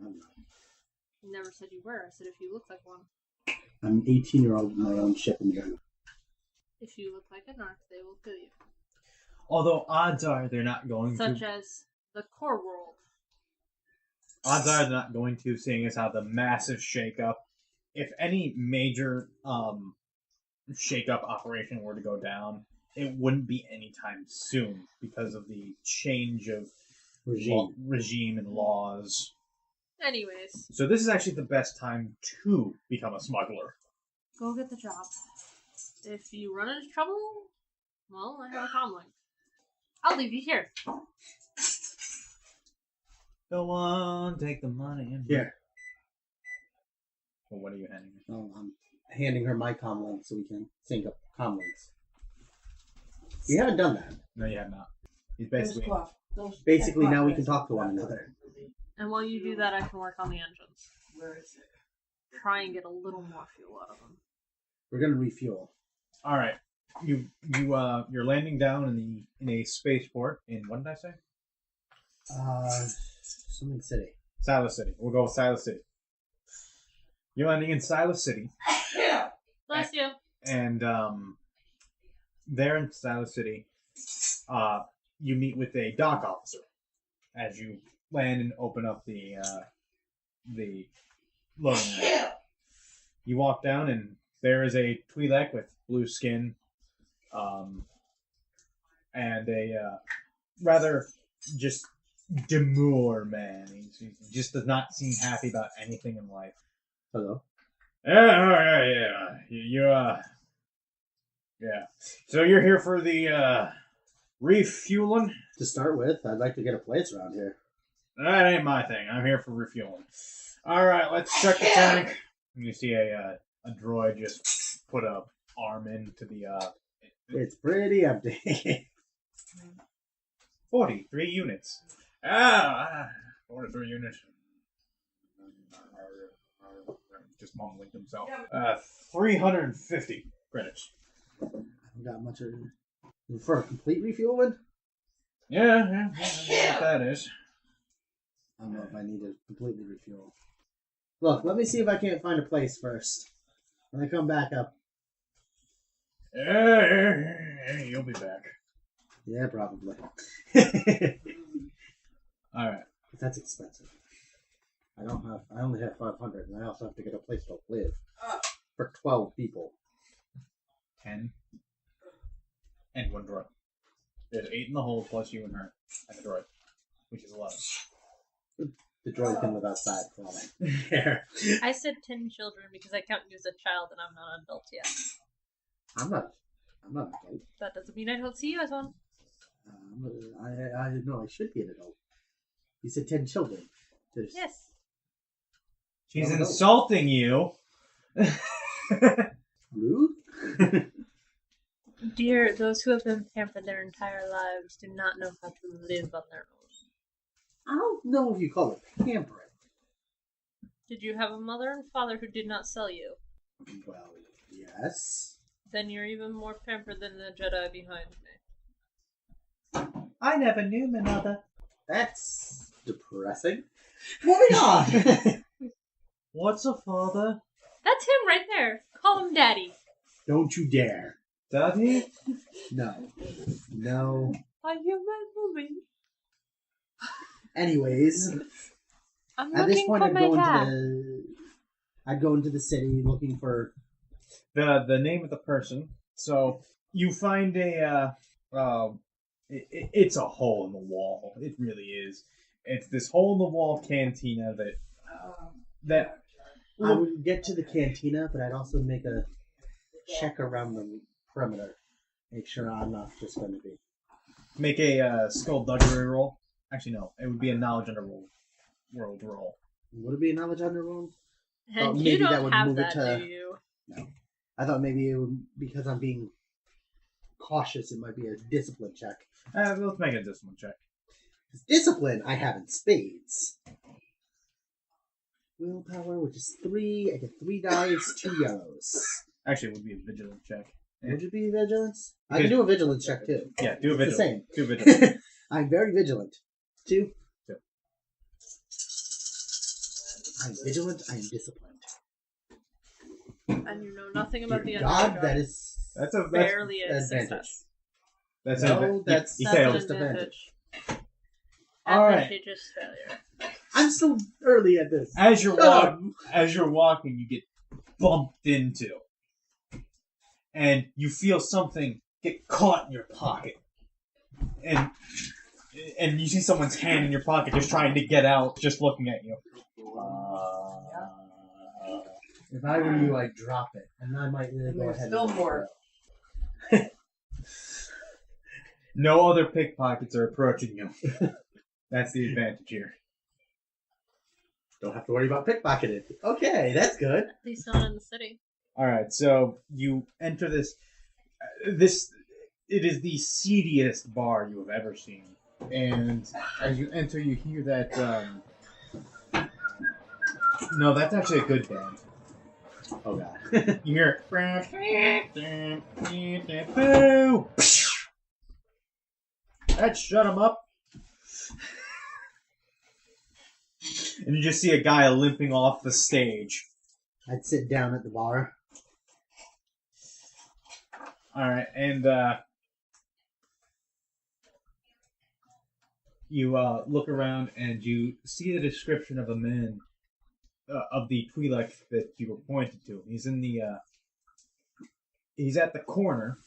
C: I'm not.
B: I never said you were. I said if you look like one.
C: I'm 18-year-old in my own ship in the air.
B: If you look like a narc, they will kill you.
A: Although odds are they're not going
B: Such
A: to.
B: as the core world.
A: Odds are they're not going to, seeing as how the massive shakeup. If any major shakeup operation were to go down, it wouldn't be anytime soon because of the change of regime and laws.
B: Anyways,
A: So this is actually the best time to become a smuggler.
B: go get the job. If you run into trouble, well, I have a comlink. I'll leave you here.
A: Go on, take the money and
C: Here.
A: Well, what are you handing me?
C: Oh, I'm handing her my comm link so we can sync up comm links. We haven't done that.
A: No, you have not. He's
D: Those
A: basically.
D: cloth- those-
C: Basically,
D: that
C: now we
D: cloth
C: can
D: is-
C: talk to one another.
B: And while you do that, I can work on the engines.
D: Where is it?
B: Try and get a little more fuel out of them.
C: We're gonna refuel.
A: All right. You're landing down in a spaceport in, what did I say?
C: Something city.
A: Silas City. We'll go with Silas City. You're landing in Silas City,
B: Bless you.
A: and there in Silas City, you meet with a dock officer as you land and open up the loading area. You walk down, and there is a Twi'lek with blue skin, and a rather just demure man. He just does not seem happy about anything in life.
C: Hello.
A: Yeah. Yeah. So you're here for the refueling?
C: To start with, I'd like to get a place around here.
A: That ain't my thing. I'm here for refueling. All right, let's check the tank. You see a droid just put a arm into the.
C: It's pretty empty.
A: 43 units. 43 units. Just mumbling to himself. 350 credits.
C: I haven't got much of for a complete refueling.
A: Yeah, what that is.
C: I don't know if I need to completely refuel. Look, let me see if I can't find a place first. When I come back up.
A: Yeah, you'll be back.
C: Yeah, probably.
A: All right.
C: But that's expensive. I only have 500, and I also have to get a place to live for 12 people.
A: 10 and 1 droid. There's 8 in the hold plus you and her and the droid, which is 11.
C: The droid can live outside for all I care.
B: I said 10 children because I count you as a child and I'm not an adult yet.
C: I'm not an adult.
B: That doesn't mean I don't see you as one.
C: I know I should be an adult. You said 10 children.
B: Yes.
A: She's insulting you.
C: Rude?
B: Dear, those who have been pampered their entire lives do not know how to live on their own.
C: I don't know if you call it pampering.
B: Did you have a mother and father who did not sell you?
C: Well, yes.
B: Then you're even more pampered than the Jedi behind me.
A: I never knew my mother.
C: That's depressing. Moving on!
A: What's a father?
B: That's him right there. Call him Daddy.
C: Don't you dare.
A: Daddy?
C: No. No.
B: Are you my mommy?
C: Anyways,
B: I'm
C: at this
B: looking
C: point
B: for
C: I'd
B: my dad.
C: I'd go into the city looking for
A: The name of the person. So you find it's a hole in the wall. It really is. It's this hole in the wall cantina that
C: I would get to the cantina, but I'd also make a check around the perimeter. Make sure I'm not just going to be.
A: make a skullduggery roll. Actually, no. It would be a knowledge underworld roll.
C: Would it be a knowledge underworld?
B: And
C: maybe
B: you don't
C: that would
B: have
C: move it
B: that,
C: to-
B: do you?
C: No. I thought maybe it would, because I'm being cautious, it might be a discipline check.
A: Let's make a discipline check.
C: 'Cause discipline, I have in spades. Willpower, which is 3. I get 3 dice, 2 yellows.
A: Actually, it would be a vigilance check.
C: Would it be vigilance? I can do a vigilance check too.
A: Yeah, do a
C: It's the
A: vigilance. Do a vigilance.
C: I'm very vigilant. 2.
A: 2.
C: I'm vigilant. I'm disciplined.
B: And you know nothing about the
C: Dear God,
B: underdog.
C: that is
A: That's a
B: barely a
C: advantage.
B: success.
A: that's
C: No,
A: an
C: that's-
A: he
B: That's
A: failed.
B: an
C: Just advantage.
A: All right.
B: Advantageous failure.
C: I'm still early at this.
A: As you're
C: Shut up.
A: walking, you get bumped into, and you feel something get caught in your pocket, and you see someone's hand in your pocket, just trying to get out, just looking at you.
C: If I were you, I'd drop it, and I might really go
D: There's
C: ahead.
D: still
C: and
D: more.
A: No other pickpockets are approaching you. That's the advantage here.
C: Don't have to worry about pickpocketing. Okay, that's good.
B: At least not in the city.
A: All right, so you enter this. It is the seediest bar you have ever seen, and as you enter, you hear that. No, that's actually a good band.
C: Oh god.
A: You hear Boo! That shut him up. And you just see a guy limping off the stage.
C: I'd sit down at the bar.
A: Alright, and you look around and you see the description of a man, of the Twi'lek that you were pointed to. He's in the, he's at the corner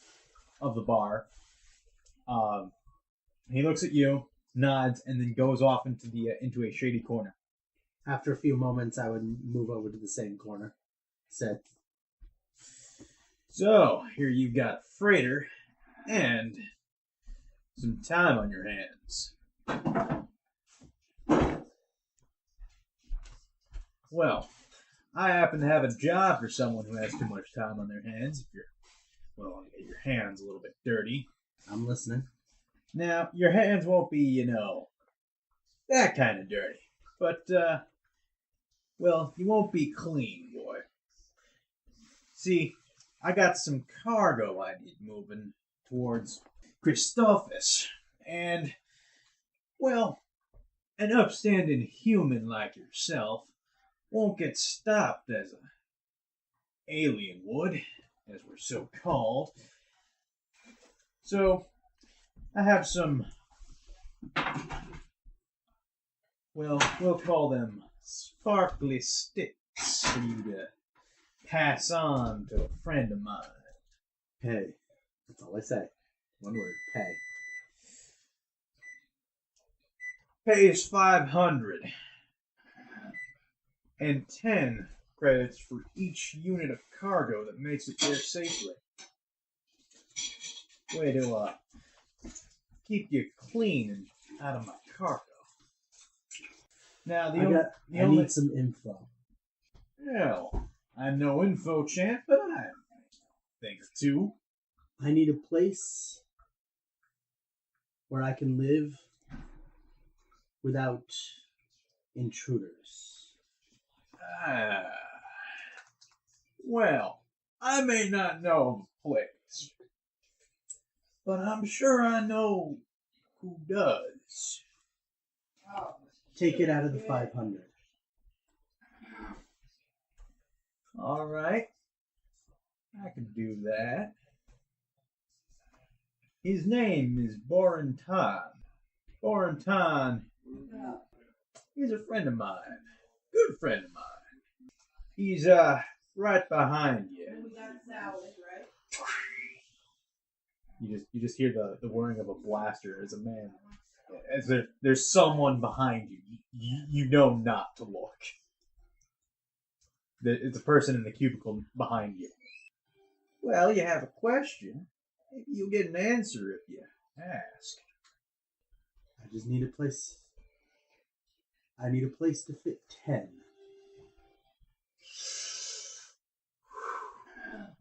A: of the bar. He looks at you, nods, and then goes off into a shady corner.
C: After a few moments, I would move over to the same corner. Said,
A: So, here you've got a freighter and some time on your hands. Well, I happen to have a job for someone who has too much time on their hands. If you're willing to get your hands a little bit dirty.
C: I'm listening.
A: Now, your hands won't be, that kind of dirty. But, well, you won't be clean, boy. See, I got some cargo I need moving towards Christophus. And, well, an upstanding human like yourself won't get stopped as an alien would, as we're so called. So, I have some, well, we'll call them sparkly sticks for you to pass on to a friend of mine.
C: Pay. That's all I say. One word. Pay.
A: Pay is 500. And 10 credits for each unit of cargo that makes it there safely. Way to, keep you clean and out of my cargo. Now,
C: I need some info.
A: Well, I'm no info champ, but I have a thing or two.
C: I need a place where I can live without intruders.
A: Well, I may not know of a place, but I'm sure I know who does.
C: Take it out of the 500.
A: All right, I can do that. His name is Borentan. Borentan is a friend of mine. Good friend of mine. He's right behind you. You just hear the whirring of a blaster as a man, as there's someone behind you. You know not to look. It's a person in the cubicle behind you. Well, you have a question. Maybe you'll get an answer if you ask.
C: I just need a place. I need a place to fit 10.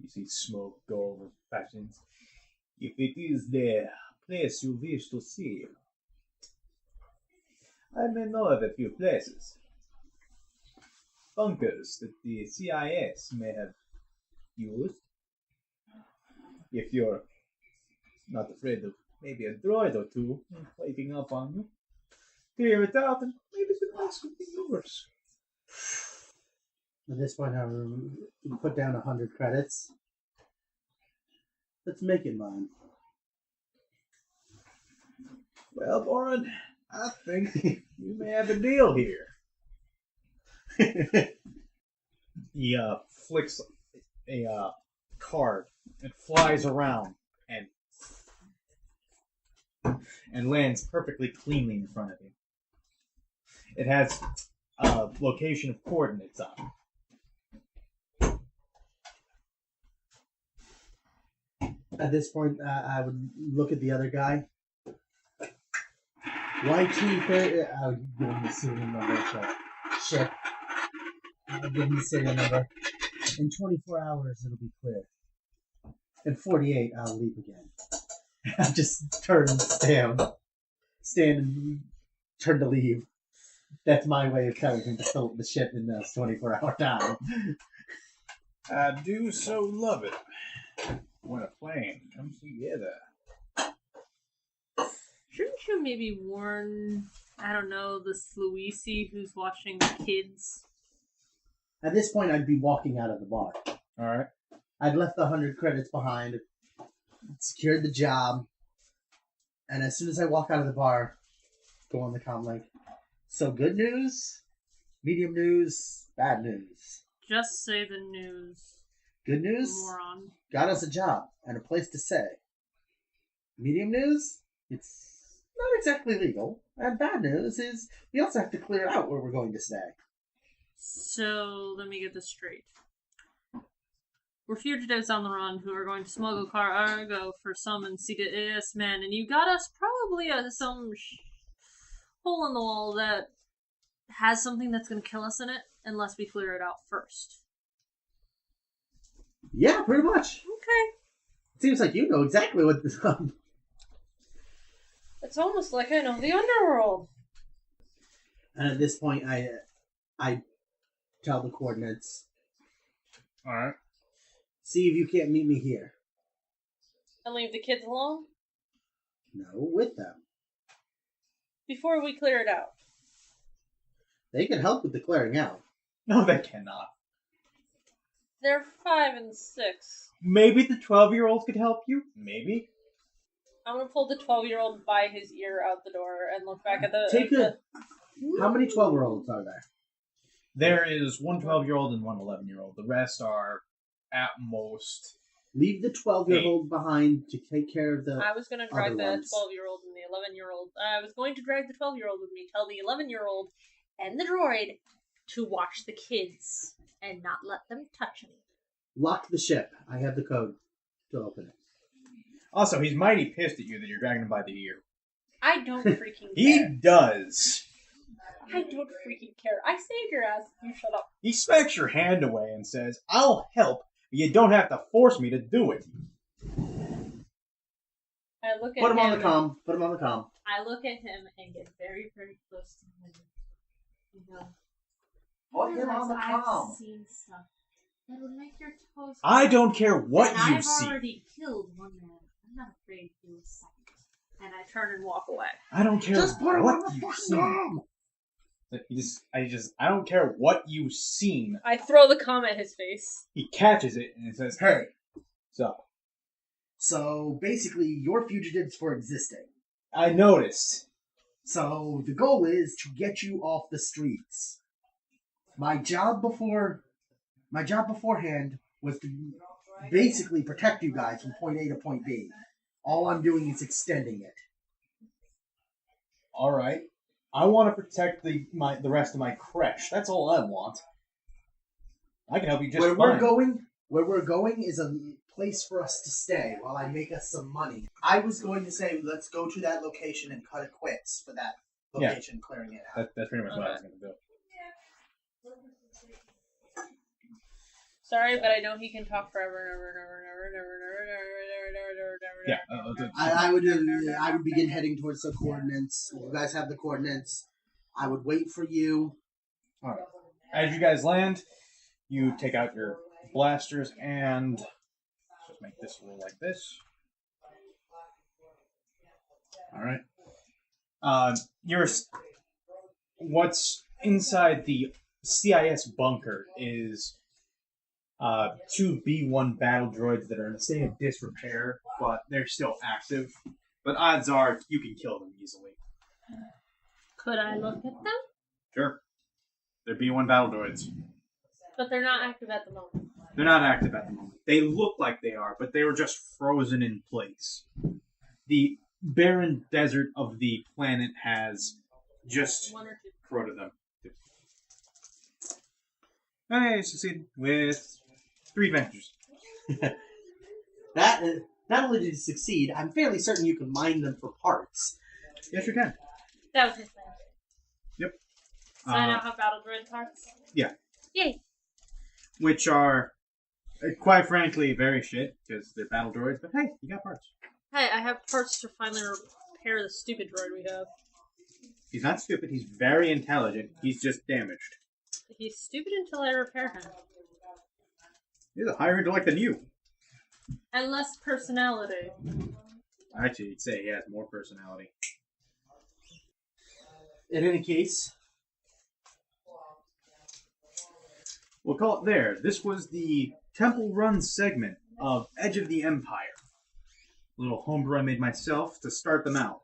A: You see smoke go over factions. If it is the place you wish to see, I may know of a few places. Bunkers that the CIS may have used. If you're not afraid of maybe a droid or two waiting up on you, clear it out and maybe the place could be yours.
C: At this point, however, we put down 100 credits. Let's make it mine.
A: Well, Boren, I think you may have a deal here. He flicks a card and flies around and lands perfectly cleanly in front of you. It has a location of coordinates on it.
C: At this point, I would look at the other guy. YT30. I would give him the serial number. Shit. I'll give him the serial number. In 24 hours, it'll be clear. In 48, I'll leave again. I just turn and stand and turn to leave. That's my way of telling him to fill up the ship in this 24-hour time.
A: I do so love it when a plan comes together.
B: Shouldn't you maybe warn, I don't know, this Luisi who's watching the kids?
C: At this point, I'd be walking out of the bar.
A: All right.
C: I'd left the 100 credits behind, secured the job, and as soon as I walk out of the bar, go on the comm like, so good news, medium news, bad news.
B: Just say the news,
C: Good news,
B: moron.
C: got us a job and a place to stay. Medium news, it's not exactly legal. And bad news is we also have to clear out where we're going to stay.
B: So, let me get this straight. We're fugitives on the run who are going to smuggle cargo for some insidious man, and you got us probably some hole in the wall that has something that's going to kill us in it unless we clear it out first.
C: Yeah, pretty much.
B: Okay.
C: It seems like you know exactly what this
B: It's almost like I know the underworld.
C: And at this point, I tell the coordinates.
A: All right.
C: See if you can't meet me here.
B: And leave the kids alone?
C: No, with them.
B: Before we clear it out.
C: They can help with the clearing out.
A: No, they cannot.
B: They're 5 and 6.
A: Maybe the 12-year-old could help you. Maybe.
B: I'm gonna pull the 12-year-old by his ear out the door and look back at the...
C: Take a... How many 12-year-olds are there?
A: There is one 12-year-old and one 11-year-old. The rest are at most.
C: Leave the 12-year-old behind to take care of the...
B: I was going to drag
C: other
B: the
C: ones.
B: 12-year-old and the 11-year-old. I was going to drag the 12-year-old with me, tell the 11-year-old and the droid to watch the kids and not let them touch me.
C: Lock the ship. I have the code to open it.
A: Also, he's mighty pissed at you that you're dragging him by the ear.
B: I don't freaking
A: He
B: care.
A: does.
B: I don't freaking care. I saved your ass if you shut up.
A: He smacks your hand away and says, I'll help, but you don't have to force me to do it.
B: I look at
C: Put him
B: him.
C: on the comm. Put him on the comm.
B: I look at him and get very, very close to him. And go,
C: Put him on the
E: I've
C: comm.
E: seen stuff that would make your toes.
A: I don't care what
E: and
A: you
E: I've
A: see.
E: already killed one man. I'm not afraid to do a second.
B: and I turn and walk away.
A: I don't care
C: Just put him on
A: what
C: the
A: you've
C: fucking
A: seen.
C: comm.
A: I don't care what you've seen.
B: I throw the comm at his face.
A: He catches it and it says,
C: Hey.
A: So,
C: basically, you're fugitives for existing.
A: I noticed.
C: So the goal is to get you off the streets. My job beforehand was to basically protect you guys from point A to point B. All I'm doing is extending it.
A: All right. I want to protect the rest of my creche. That's all I want. I can help you just
C: Where
A: fine.
C: we're going is a place for us to stay while I make us some money. I was going to say, let's go to that location and cut it quits for that location, clearing it out.
A: That's pretty much what I was going to do.
B: Sorry, but I know he can talk forever and ever and ever and ever and ever and ever and ever and ever and ever and ever.
A: Yeah.
C: I would begin heading towards the coordinates. You guys have the coordinates. I would wait for you.
A: All right. As you guys land, you take out your blasters and just make this roll like this. All right. What's inside the CIS bunker is 2 B1 battle droids that are in a state of disrepair, but they're still active. But odds are you can kill them easily.
B: Could I look at them?
A: Sure. They're B1 battle droids.
B: But they're not active at the moment.
A: They're not active at the moment. They look like they are, but they were just frozen in place. The barren desert of the planet has just
B: One or two.
A: corroded them. I succeeded with 3 adventures.
C: That not only did you succeed, I'm fairly certain you can mine them for parts.
A: Yes, you can.
B: That was his plan.
A: Yep.
B: So I now have battle droid parts?
A: Yeah.
B: Yay.
A: Which are, quite frankly, very shit, because they're battle droids, but hey, you got parts.
B: Hey, I have parts to finally repair the stupid droid we have.
A: He's not stupid, he's very intelligent, he's just damaged.
B: He's stupid until I repair him.
A: He's a higher intellect than you.
B: And less personality.
A: Actually, you'd say he has more personality.
C: In any case,
A: We'll call it there. This was the Temple Run segment of Edge of the Empire. A little homebrew I made myself to start them out.